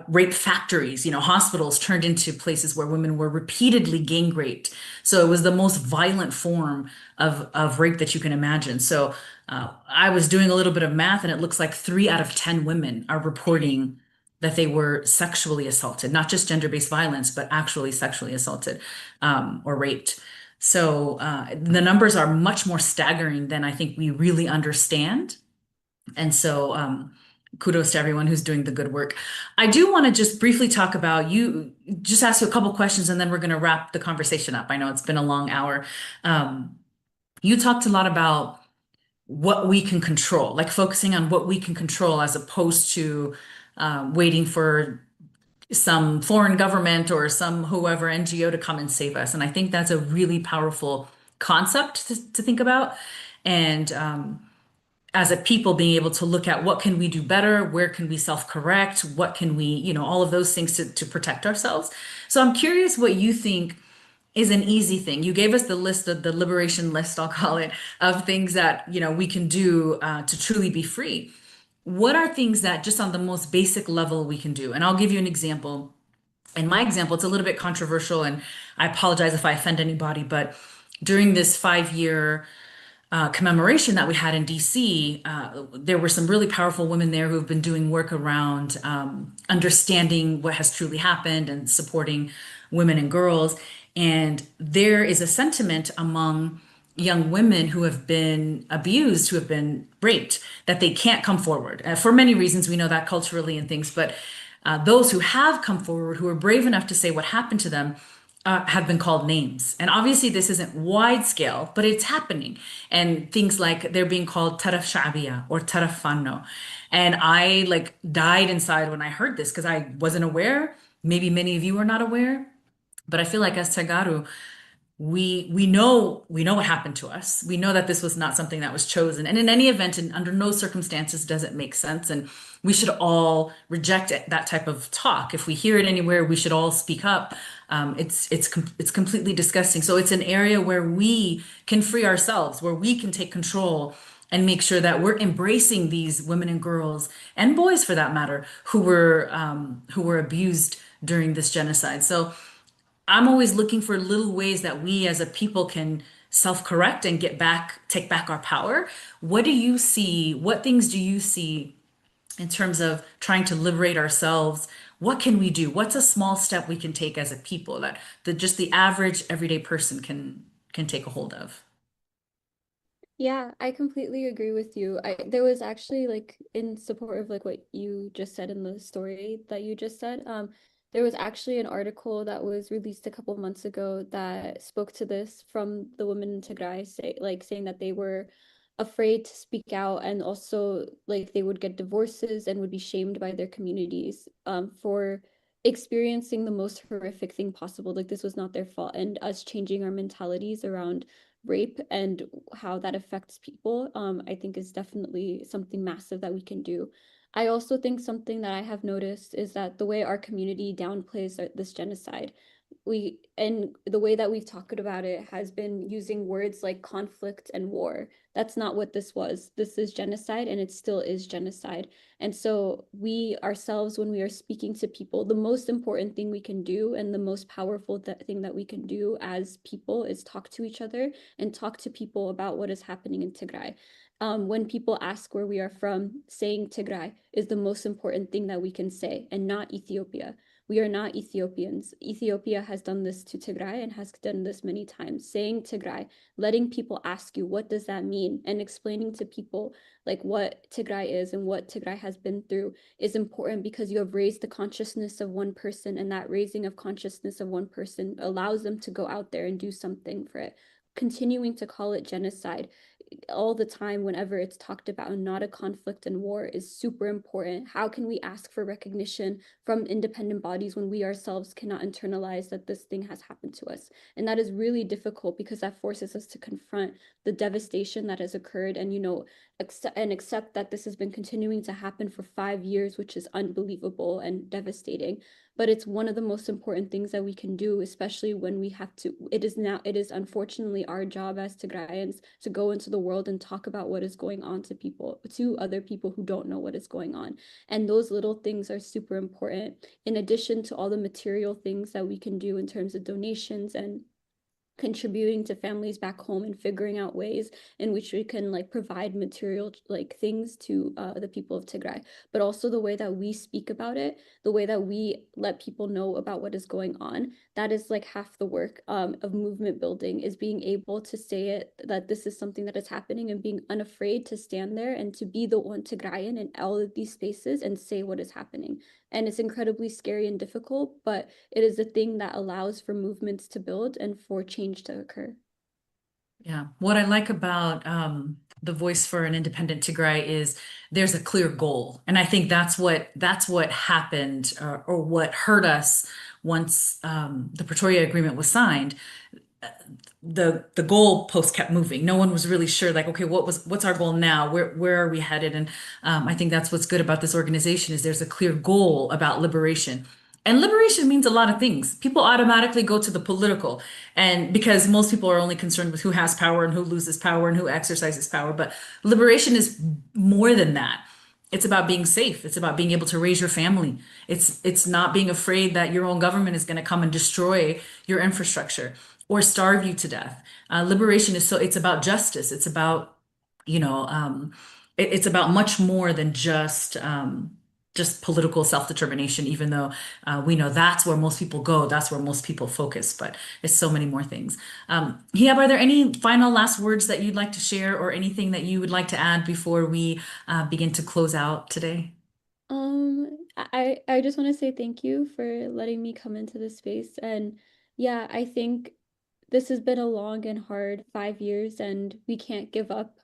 rape factories, hospitals turned into places where women were repeatedly gang raped. So it was the most violent form of rape that you can imagine. So I was doing a little bit of math, and it looks like 3 out of 10 women are reporting that they were sexually assaulted, not just gender-based violence, but actually sexually assaulted or raped. So the numbers are much more staggering than I think we really understand. And so kudos to everyone who's doing the good work. I do want to just briefly talk about just ask you a couple questions, and then we're going to wrap the conversation up. I know it's been a long hour. You talked a lot about what we can control, like focusing on what we can control as opposed to waiting for some foreign government or some whoever NGO to come and save us. And I think that's a really powerful concept to think about. And as a people, being able to look at what can we do better, where can we self-correct, what can we, all of those things to protect ourselves. So I'm curious what you think is an easy thing. You gave us the list of the liberation list, I'll call it, of things that, we can do to truly be free. What are things that just on the most basic level we can do? And I'll give you an example. In my example, it's a little bit controversial, and I apologize if I offend anybody, but during this 5-year commemoration that we had in DC, there were some really powerful women there who have been doing work around understanding what has truly happened and supporting women and girls. And there is a sentiment among young women who have been abused, who have been raped, that they can't come forward. For many reasons, we know that culturally and things, but those who have come forward, who are brave enough to say what happened to them, have been called names. And obviously this isn't wide scale, but it's happening. And things like they're being called taraf sha'biya or taraf fanno. And I died inside when I heard this, because I wasn't aware. Maybe many of you are not aware, but I feel like as Tagaru, we know what happened to us. We know that this was not something that was chosen. And in any event, and under no circumstances does it make sense. And we should all reject that type of talk. If we hear it anywhere, we should all speak up. It's completely disgusting. So it's an area where we can free ourselves, where we can take control and make sure that we're embracing these women and girls and boys, for that matter, who were abused during this genocide. So I'm always looking for little ways that we as a people can self-correct and take back our power. What do you see? What things do you see in terms of trying to liberate ourselves? What can we do? What's a small step we can take as a people that just the average everyday person can take a hold of? Yeah, I completely agree with you. There was actually like in support of like what you just said in the story that you just said, there was actually an article that was released a couple of months ago that spoke to this from the women in Tigray saying that they were afraid to speak out and also like they would get divorces and would be shamed by their communities for experiencing the most horrific thing possible. Like this was not their fault, and us changing our mentalities around rape and how that affects people, I think is definitely something massive that we can do. I also think something that I have noticed is that the way our community downplays this genocide, and the way that we've talked about it has been using words like conflict and war. That's not what this was. This is genocide, and it still is genocide. And so we ourselves, when we are speaking to people, the most important thing we can do and the most powerful thing that we can do as people is talk to each other and talk to people about what is happening in Tigray. When people ask where we are from, saying Tigray is the most important thing that we can say, and not Ethiopia. We are not Ethiopians. Ethiopia has done this to Tigray and has done this many times. Saying Tigray, letting people ask you, what does that mean? And explaining to people like what Tigray is and what Tigray has been through is important because you have raised the consciousness of one person, and that raising of consciousness of one person allows them to go out there and do something for it. Continuing to call it genocide all the time whenever it's talked about and not a conflict and war is super important. How can we ask for recognition from independent bodies when we ourselves cannot internalize that this thing has happened to us? And that is really difficult because that forces us to confront the devastation that has occurred and, accept that this has been continuing to happen for 5 years, which is unbelievable and devastating. But it's one of the most important things that we can do, especially when we have to. It is unfortunately our job as Tigrayans to go into the world and talk about what is going on to other people who don't know what is going on. And those little things are super important, in addition to all the material things that we can do in terms of donations and contributing to families back home and figuring out ways in which we can like provide material like things to the people of Tigray, but also the way that we speak about it, the way that we let people know about what is going on. That is like half the work of movement building, is being able to say it, that this is something that is happening, and being unafraid to stand there and to be the one Tigrayan in all of these spaces and say what is happening. And it's incredibly scary and difficult, but it is a thing that allows for movements to build and for change to occur. Yeah, what I like about the Voice for an Independent Tigray is there's a clear goal, and I think that's what happened, or what hurt us once the Pretoria Agreement was signed. The goal post kept moving. No one was really sure, like, okay, what's our goal now? Where are we headed? And I think that's what's good about this organization is there's a clear goal about liberation. And liberation means a lot of things. People automatically go to the political, and because most people are only concerned with who has power and who loses power and who exercises power. But liberation is more than that. It's about being safe. It's about being able to raise your family. It's not being afraid that your own government is going to come and destroy your infrastructure or starve you to death. Liberation is it's about justice. It's about, it's about much more than just political self-determination, even though we know that's where most people go, that's where most people focus, but it's so many more things. Hiab, are there any final last words that you'd like to share or anything that you would like to add before we begin to close out today? I just want to say thank you for letting me come into this space. And yeah, I think this has been a long and hard 5 years, and we can't give up.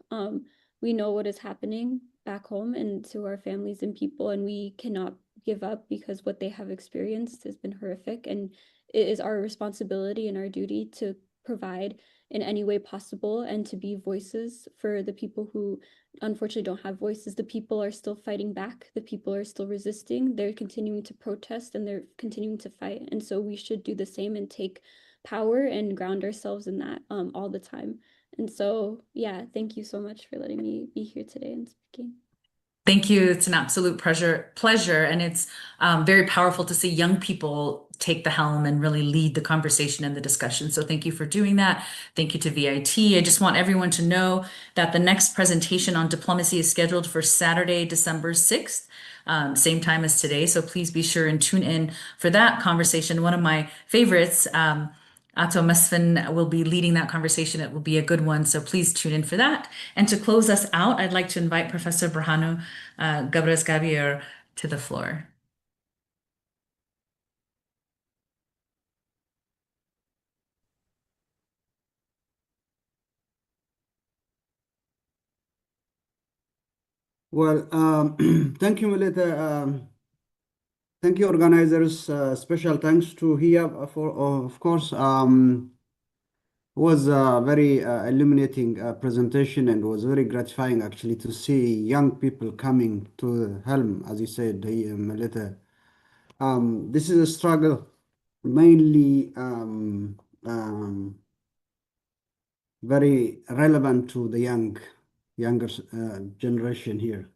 We know what is happening back home and to our families and people, and we cannot give up because what they have experienced has been horrific. And it is our responsibility and our duty to provide in any way possible and to be voices for the people who unfortunately don't have voices. The people are still fighting back. The people are still resisting. They're continuing to protest and they're continuing to fight. And so we should do the same and take power and ground ourselves in that all the time. And so, yeah, thank you so much for letting me be here today and speaking. Thank you. It's an absolute pleasure, and it's very powerful to see young people take the helm and really lead the conversation and the discussion. So thank you for doing that. Thank you to VIT. I just want everyone to know that the next presentation on diplomacy is scheduled for Saturday, December 6th. Same time as today. So please be sure and tune in for that conversation. One of my favorites, Ato Mesfin will be leading that conversation. It will be a good one, so please tune in for that. And to close us out, I'd like to invite Professor Berhanu Gabres Gabier to the floor. Well, thank you, Melita. Thank you, organizers. Special thanks to Hia for, of course, was a very illuminating presentation, and was very gratifying actually to see young people coming to the helm, as you said, Melita. This is a struggle mainly very relevant to the younger generation here.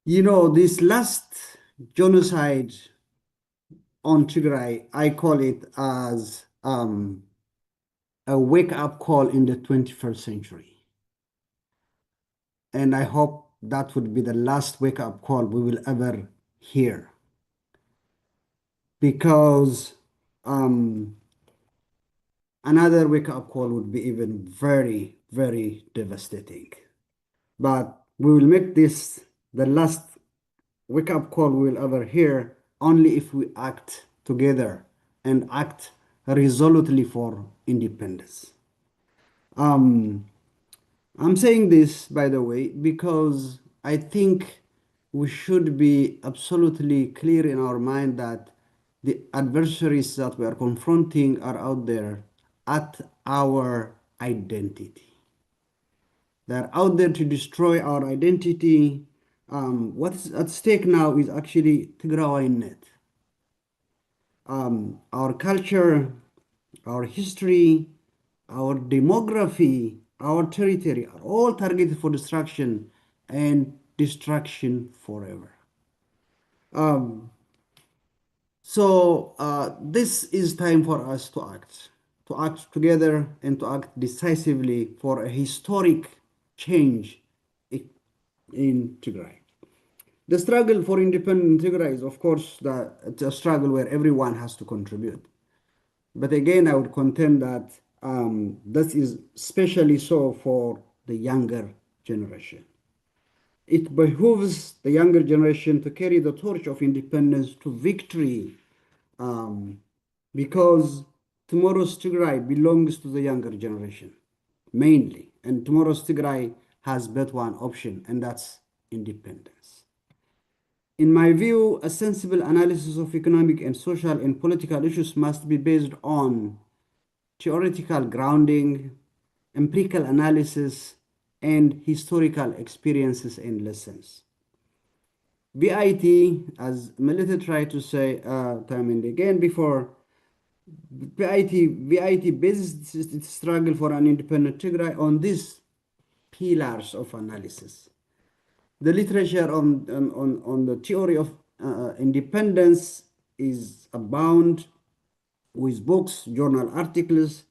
You know, this last genocide on Tigray, I call it as a wake-up call in the 21st century. And I hope that would be the last wake-up call we will ever hear. Because another wake-up call would be even very, very devastating. But we will make this the last wake-up call we will ever hear only if we act together and act resolutely for independence. I'm saying this, by the way, because I think we should be absolutely clear in our mind that the adversaries that we are confronting are out there at our identity. They're out there to destroy our identity. What's at stake now is actually Tigrawaynnet. Our culture, our history, our demography, our territory are all targeted for destruction and destruction forever. So this is time for us to act together and to act decisively for a historic change in Tigray. The struggle for independent Tigray is, of course, it's a struggle where everyone has to contribute. But again, I would contend that this is especially so for the younger generation. It behooves the younger generation to carry the torch of independence to victory, because tomorrow's Tigray belongs to the younger generation, mainly. And tomorrow's Tigray has but one option, and that's independence. In my view, a sensible analysis of economic and social and political issues must be based on theoretical grounding, empirical analysis, and historical experiences and lessons. VIT, as Melita tried to say time and again before, VIT bases its struggle for an independent Tigray on these pillars of analysis. The literature on the theory of independence is abound with books, journal articles,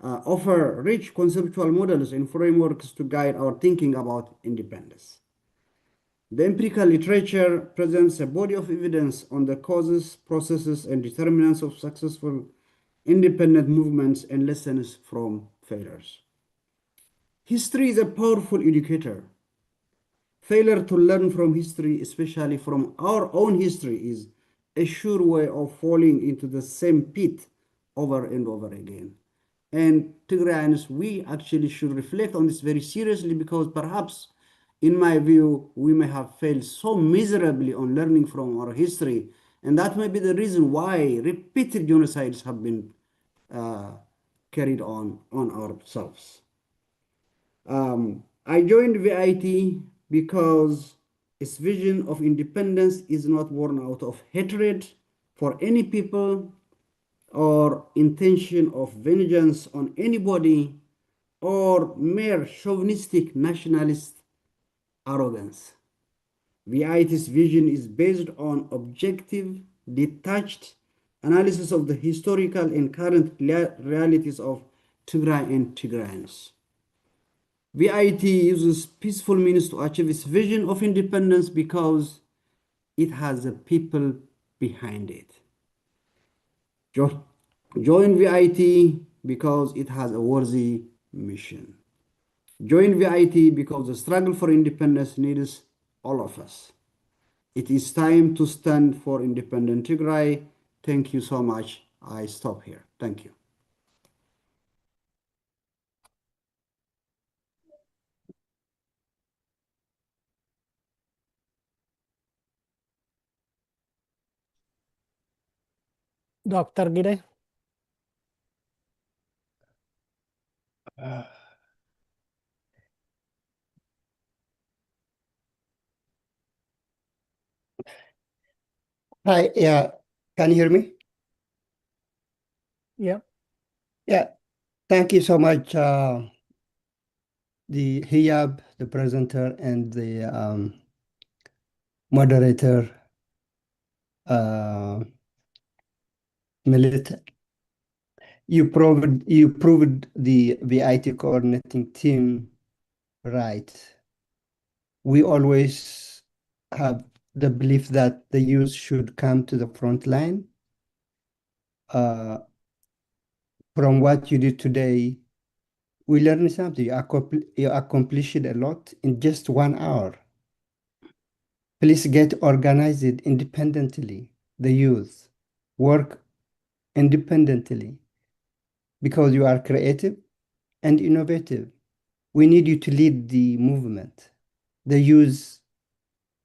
offer rich conceptual models and frameworks to guide our thinking about independence. The empirical literature presents a body of evidence on the causes, processes, and determinants of successful independent movements and lessons from failures. History is a powerful educator. Failure to learn from history, especially from our own history, is a sure way of falling into the same pit over and over again. And Tigrayans, we actually should reflect on this very seriously, because perhaps, in my view, we may have failed so miserably on learning from our history, and that may be the reason why repeated genocides have been carried on ourselves. I joined VIT because its vision of independence is not born out of hatred for any people or intention of vengeance on anybody or mere chauvinistic nationalist arrogance. VIT's vision is based on objective, detached analysis of the historical and current realities of Tigray and Tigrayans. VIT uses peaceful means to achieve its vision of independence because it has the people behind it. Join VIT because it has a worthy mission. Join VIT because the struggle for independence needs all of us. It is time to stand for independent Tigray. Thank you so much. I stop here. Thank you. Dr. Gide. Hi, yeah, can you hear me? Yeah. Yeah, thank you so much, the Hiyab, the presenter, and the moderator, Melita. You proved the VIT coordinating team right. We always have the belief that the youth should come to the front line. From what you did today, we learned something. You accomplished a lot in just 1 hour. Please get organized independently. The youth work independently because you are creative and innovative. We need you to lead the movement. The youth,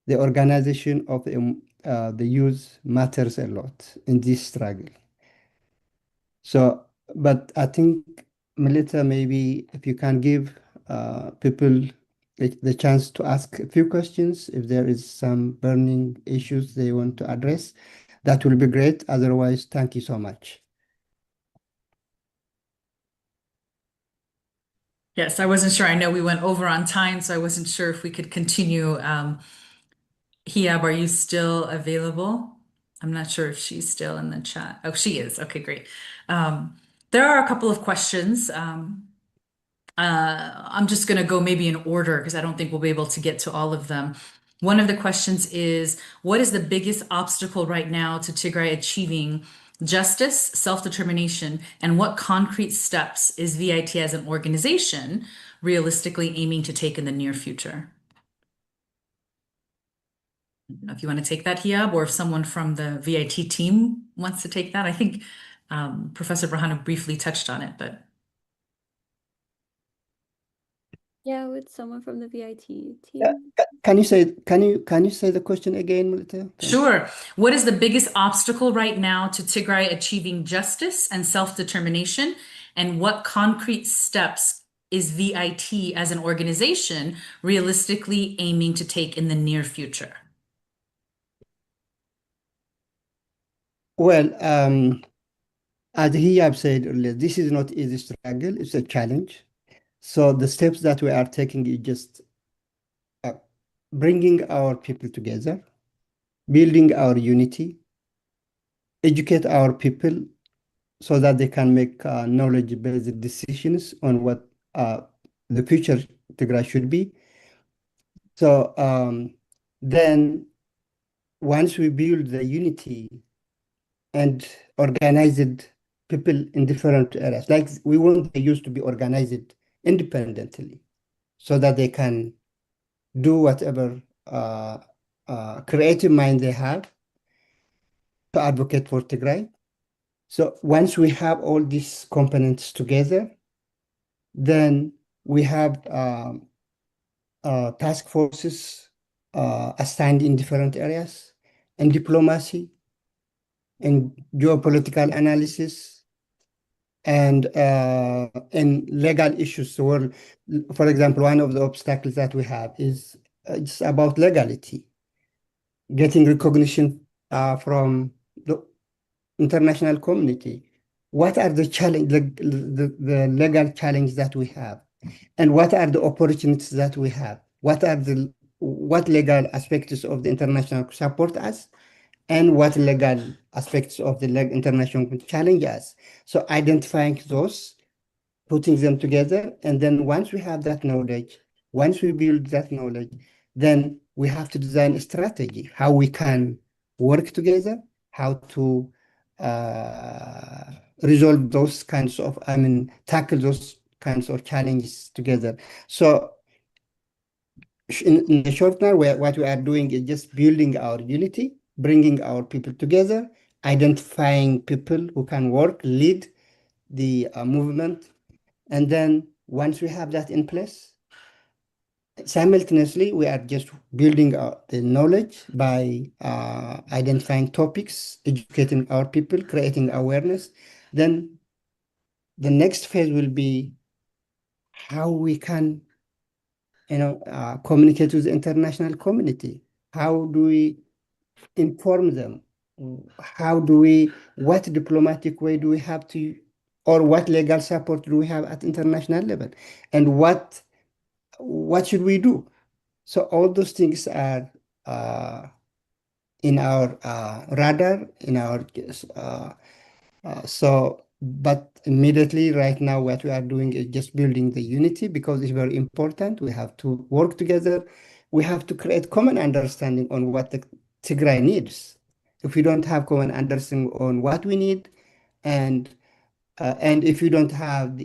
the organization of the youth matters a lot in this struggle. So, but I think, Melita, maybe if you can give people the chance to ask a few questions, if there is some burning issues they want to address, that will be great. Otherwise, thank you so much. Yes, I wasn't sure. I know we went over on time, so I wasn't sure if we could continue. Hiab, are you still available? I'm not sure if she's still in the chat. Oh, she is. Okay, great. There are a couple of questions. I'm just going to go maybe in order because I don't think we'll be able to get to all of them. One of the questions is, what is the biggest obstacle right now to Tigray achieving justice, self-determination, and what concrete steps is VIT as an organization realistically aiming to take in the near future? I don't know if you want to take that, Hiab, or if someone from the VIT team wants to take that. I think Professor Brahana briefly touched on it, but Yeah, with someone from the VIT Yeah, team. Can you say the question again, Melita? Thanks. sure. What is the biggest obstacle right now to Tigray achieving justice and self-determination? And what concrete steps is VIT as an organization realistically aiming to take in the near future? Well, as Hiyab said earlier, this is not easy struggle, it's a challenge. So the steps that we are taking is just bringing our people together, building our unity, educate our people so that they can make knowledge-based decisions on what the future Tigray should be. So then once we build the unity and organized people in different areas, like we want the youth to be organized independently so that they can do whatever creative mind they have to advocate for Tigray. So once we have all these components together, then we have task forces assigned in different areas, and diplomacy, and geopolitical analysis, and legal issues. So, for example, one of the obstacles that we have is it's about legality, getting recognition from the international community. What are the challenge, the legal challenge that we have, and what are the opportunities that we have? What legal aspects of the international support us, and what legal aspects of the international challenge us? So identifying those, putting them together, and then once we have that knowledge, once we build that knowledge, then we have to design a strategy, how we can work together, how to resolve those kinds of, tackle those kinds of challenges together. So in the short term, what we are doing is just building our unity, bringing our people together, identifying people who can work, lead the movement. And then once we have that in place, simultaneously, we are just building the knowledge by identifying topics, educating our people, creating awareness. Then the next phase will be how we can, communicate with the international community. How do we inform them? What diplomatic way do we have to, or what legal support do we have at international level? And what should we do? So all those things are in our radar, in our but immediately right now, what we are doing is just building the unity because it's very important. We have to work together. We have to create common understanding on what the Tigray needs. If we don't have common understanding on what we need, and if you don't have,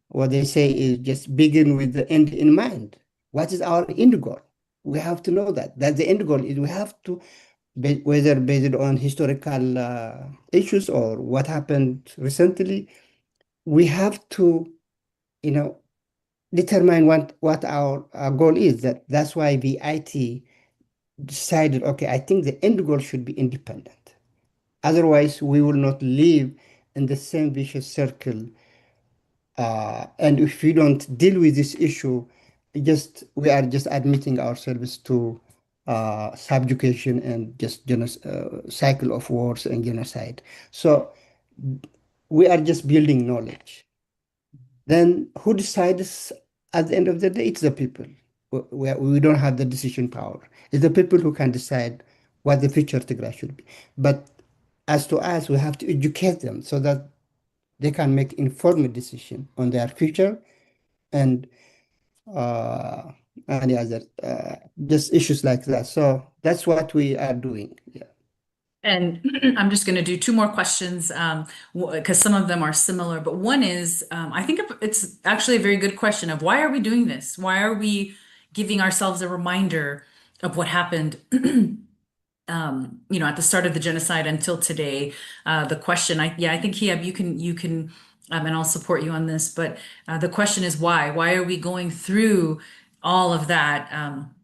what they say is just begin with the end in mind. What is our end goal? We have to know that the end goal is we have to, whether based on historical issues or what happened recently, we have to, determine what our goal is. That's why VIT decided, okay, I think the end goal should be independent. Otherwise, we will not live in the same vicious circle. And if we don't deal with this issue, we are just admitting ourselves to subjugation and just cycle of wars and genocide. So we are just building knowledge. Then who decides at the end of the day? It's the people. We don't have the decision power. It's the people who can decide what the future Tigray should be. But as to us, we have to educate them so that they can make informed decision on their future and any other just issues like that. So that's what we are doing. Yeah. And I'm just going to do two more questions because some of them are similar. But one is, I think it's actually a very good question of why are we doing this? Why are we giving ourselves a reminder of what happened at the start of the genocide until today? The question, I think Hiab, you can, and I'll support you on this, but the question is why? Why are we going through all of that?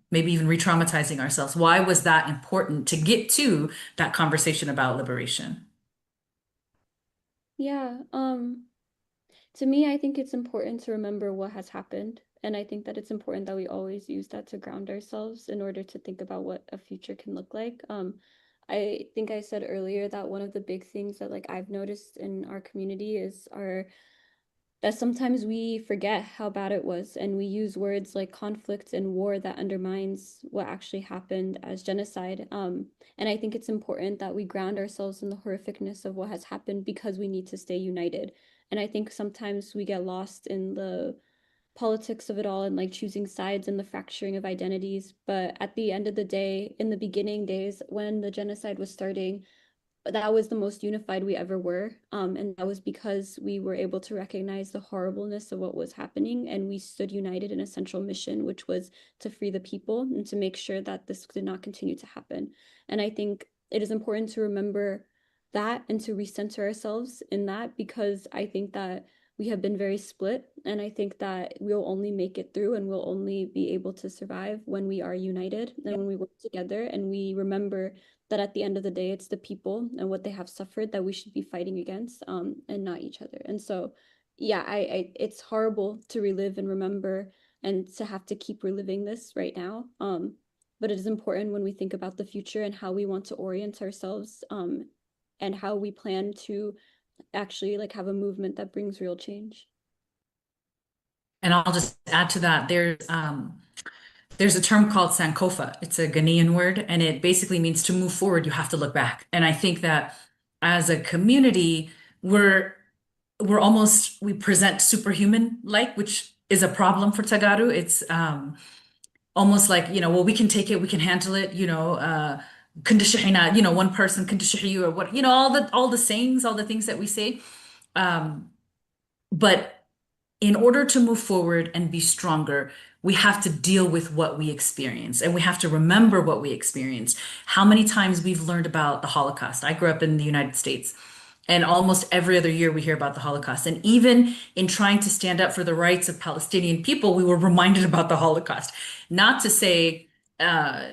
Maybe even re-traumatizing ourselves. Why was that important to get to that conversation about liberation? Yeah, to me, I think it's important to remember what has happened. And I think that it's important that we always use that to ground ourselves in order to think about what a future can look like. I think I said earlier that one of the big things that I've noticed in our community is that sometimes we forget how bad it was, and we use words like conflict and war that undermines what actually happened as genocide. And I think it's important that we ground ourselves in the horrificness of what has happened because we need to stay united. And I think sometimes we get lost in the politics of it all and choosing sides and the fracturing of identities. But at the end of the day, in the beginning days when the genocide was starting, that was the most unified we ever were. And that was because we were able to recognize the horribleness of what was happening. And we stood united in a central mission, which was to free the people and to make sure that this did not continue to happen. And I think it is important to remember that and to recenter ourselves in that, because I think that we have been very split. And I think that we'll only make it through and we'll only be able to survive when we are united and when we work together and we remember that at the end of the day, it's the people and what they have suffered that we should be fighting against, and not each other. And so, yeah, it's horrible to relive and remember and to have to keep reliving this right now. But it is important when we think about the future and how we want to orient ourselves, and how we plan to actually have a movement that brings real change. And I'll just add to that, there's a term called Sankofa. It's a Ghanaian word, and it basically means to move forward, you have to look back. And I think that as a community, we present superhuman which is a problem for Tagaru. It's almost like, well, we can take it, we can handle it, one person kundishihina, or what, all the sayings, all the things that we say. But in order to move forward and be stronger, we have to deal with what we experience and we have to remember what we experienced. How many times we've learned about the Holocaust. I grew up in the United States, and almost every other year we hear about the Holocaust. And even in trying to stand up for the rights of Palestinian people, we were reminded about the Holocaust. Not to say, to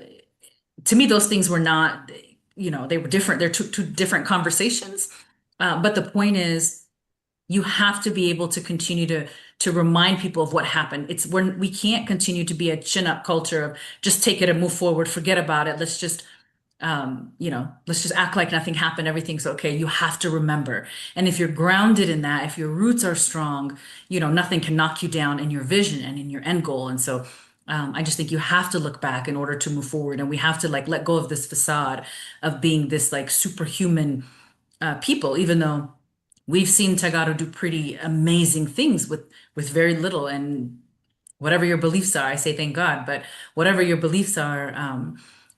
me, those things were not, they were different. They're two different conversations. But the point is, you have to be able to continue to remind people of what happened. We can't continue to be a chin up culture of just take it and move forward, forget about it. Let's just act like nothing happened. Everything's okay. You have to remember. And if you're grounded in that, if your roots are strong, nothing can knock you down in your vision and in your end goal. And so I just think you have to look back in order to move forward. And we have to let go of this facade of being this superhuman people, even though we've seen Tagaro do pretty amazing things with very little. And whatever your beliefs are, I say thank God, but whatever your beliefs are,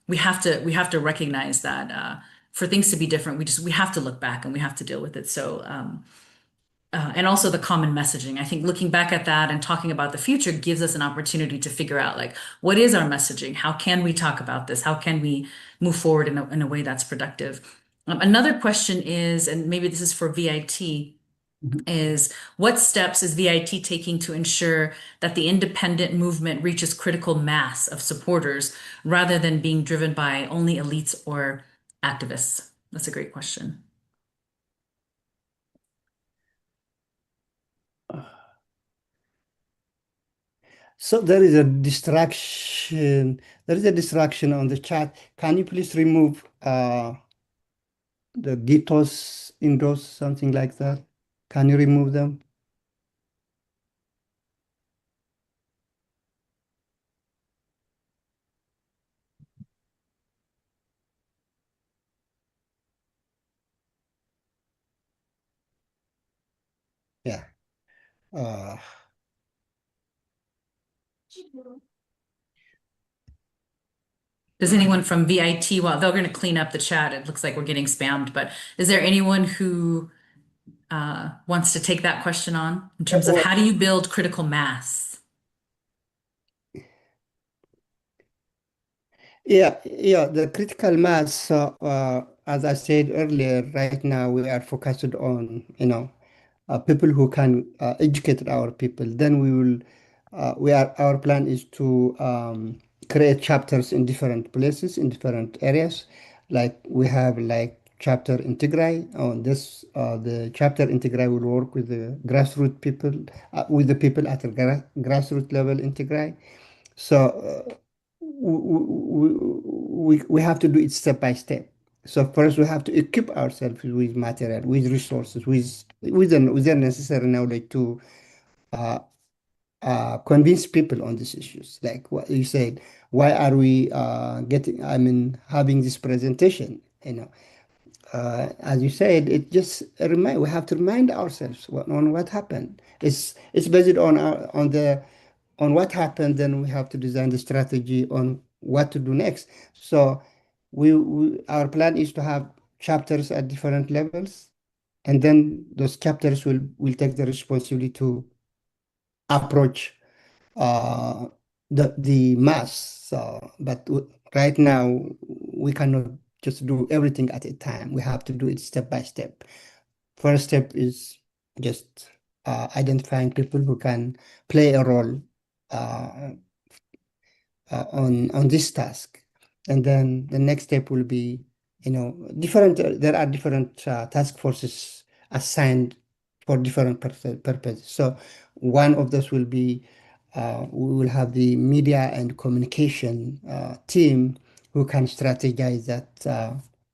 we have to recognize that for things to be different, we have to look back and we have to deal with it. So and also the common messaging. I think looking back at that and talking about the future gives us an opportunity to figure out what is our messaging? How can we talk about this? How can we move forward in a way that's productive? Another question is, and maybe this is for VIT, is what steps is VIT taking to ensure that the independent movement reaches critical mass of supporters rather than being driven by only elites or activists? That's a great question. So there is a distraction. There is a distraction on the chat. Can you please remove the DTOS, indos, something like that? Can you remove them? Yeah. Does anyone from VIT, well, they're going to clean up the chat. It looks like we're getting spammed, but is there anyone who wants to take that question on in terms of how do you build critical mass? Yeah, the critical mass, as I said earlier, right now we are focused on, people who can educate our people. Then our plan is to create chapters in different places, in different areas. Like we have chapter in Tigray. On this, the chapter in Tigray will work with the grassroots people, with the people at the grassroots level in Tigray. So we have to do it step by step. So first we have to equip ourselves with material, with resources, with the necessary knowledge to convince people on these issues. Like what you said, why are we having this presentation? As you said, we have to remind ourselves on what happened. It's based on what happened, then we have to design the strategy on what to do next. So our plan is to have chapters at different levels, and then those chapters will take the responsibility to approach the mass. But right now we cannot just do everything at a time. We have to do it step by step. First step is just identifying people who can play a role on this task. And then the next step will be, there are different task forces assigned for different purposes. So one of those will be, we will have the media and communication team who can strategize that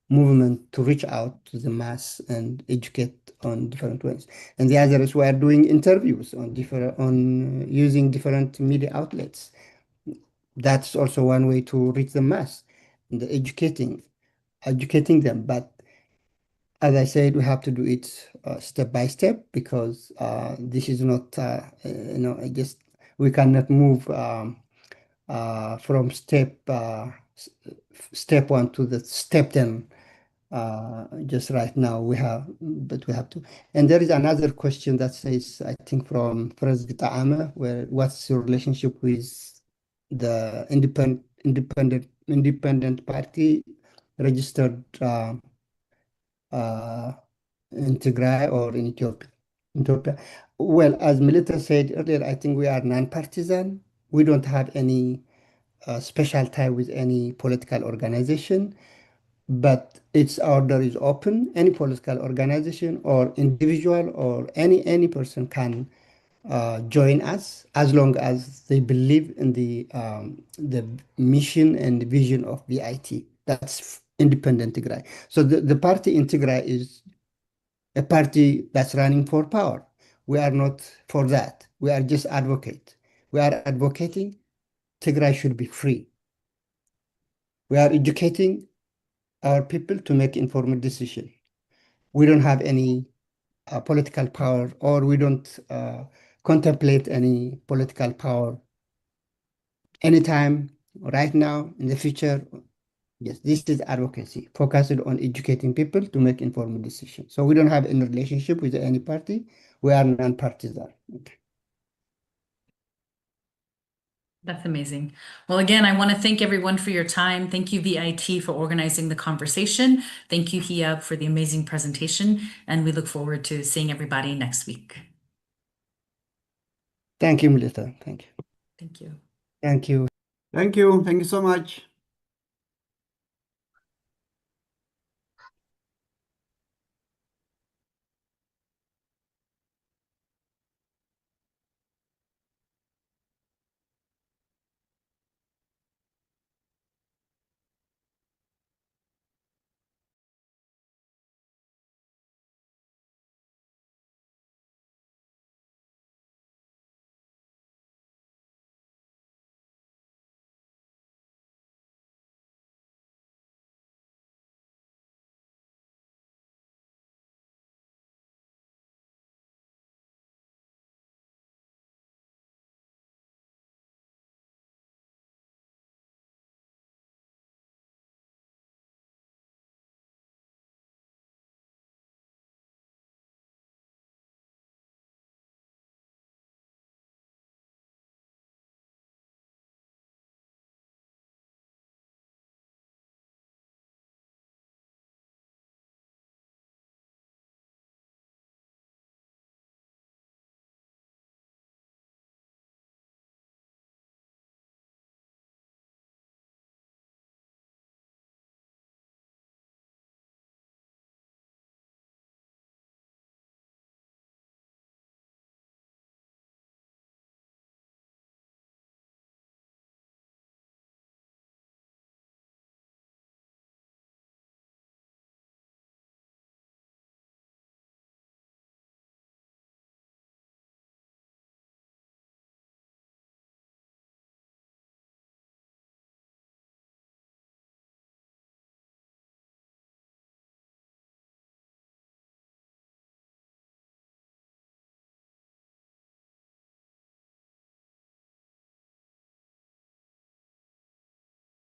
movement to reach out to the mass and educate on different ways. And the other is we are doing interviews on using different media outlets. That's also one way to reach the mass, and educating them. But as I said, we have to do it step by step because this is not, we cannot move from step 1 to the step 10. Just right now but we have to. And there is another question that says, I think from President Ta'ama, where what's your relationship with the independent party registered in Tigray or in Ethiopia? Well, as Melita said earlier, I think we are non-partisan. We don't have any special tie with any political organization, but its order is open. Any political organization or individual or any person can join us as long as they believe in the mission and the vision of VIT. That's independent Tigray. So the party in Tigray is a party that's running for power. We are not for that. We are just advocate. We are advocating Tigray should be free. We are educating our people to make informed decision. We don't have any political power, or we don't contemplate any political power anytime, right now, in the future. Yes, this is advocacy, focused on educating people to make informed decisions. So we don't have any relationship with any party. We are non-partisan. Okay. That's amazing. Well, again, I want to thank everyone for your time. Thank you, VIT, for organizing the conversation. Thank you, Hiab, for the amazing presentation. And we look forward to seeing everybody next week. Thank you, Melissa. Thank you. Thank you. Thank you. Thank you. Thank you so much.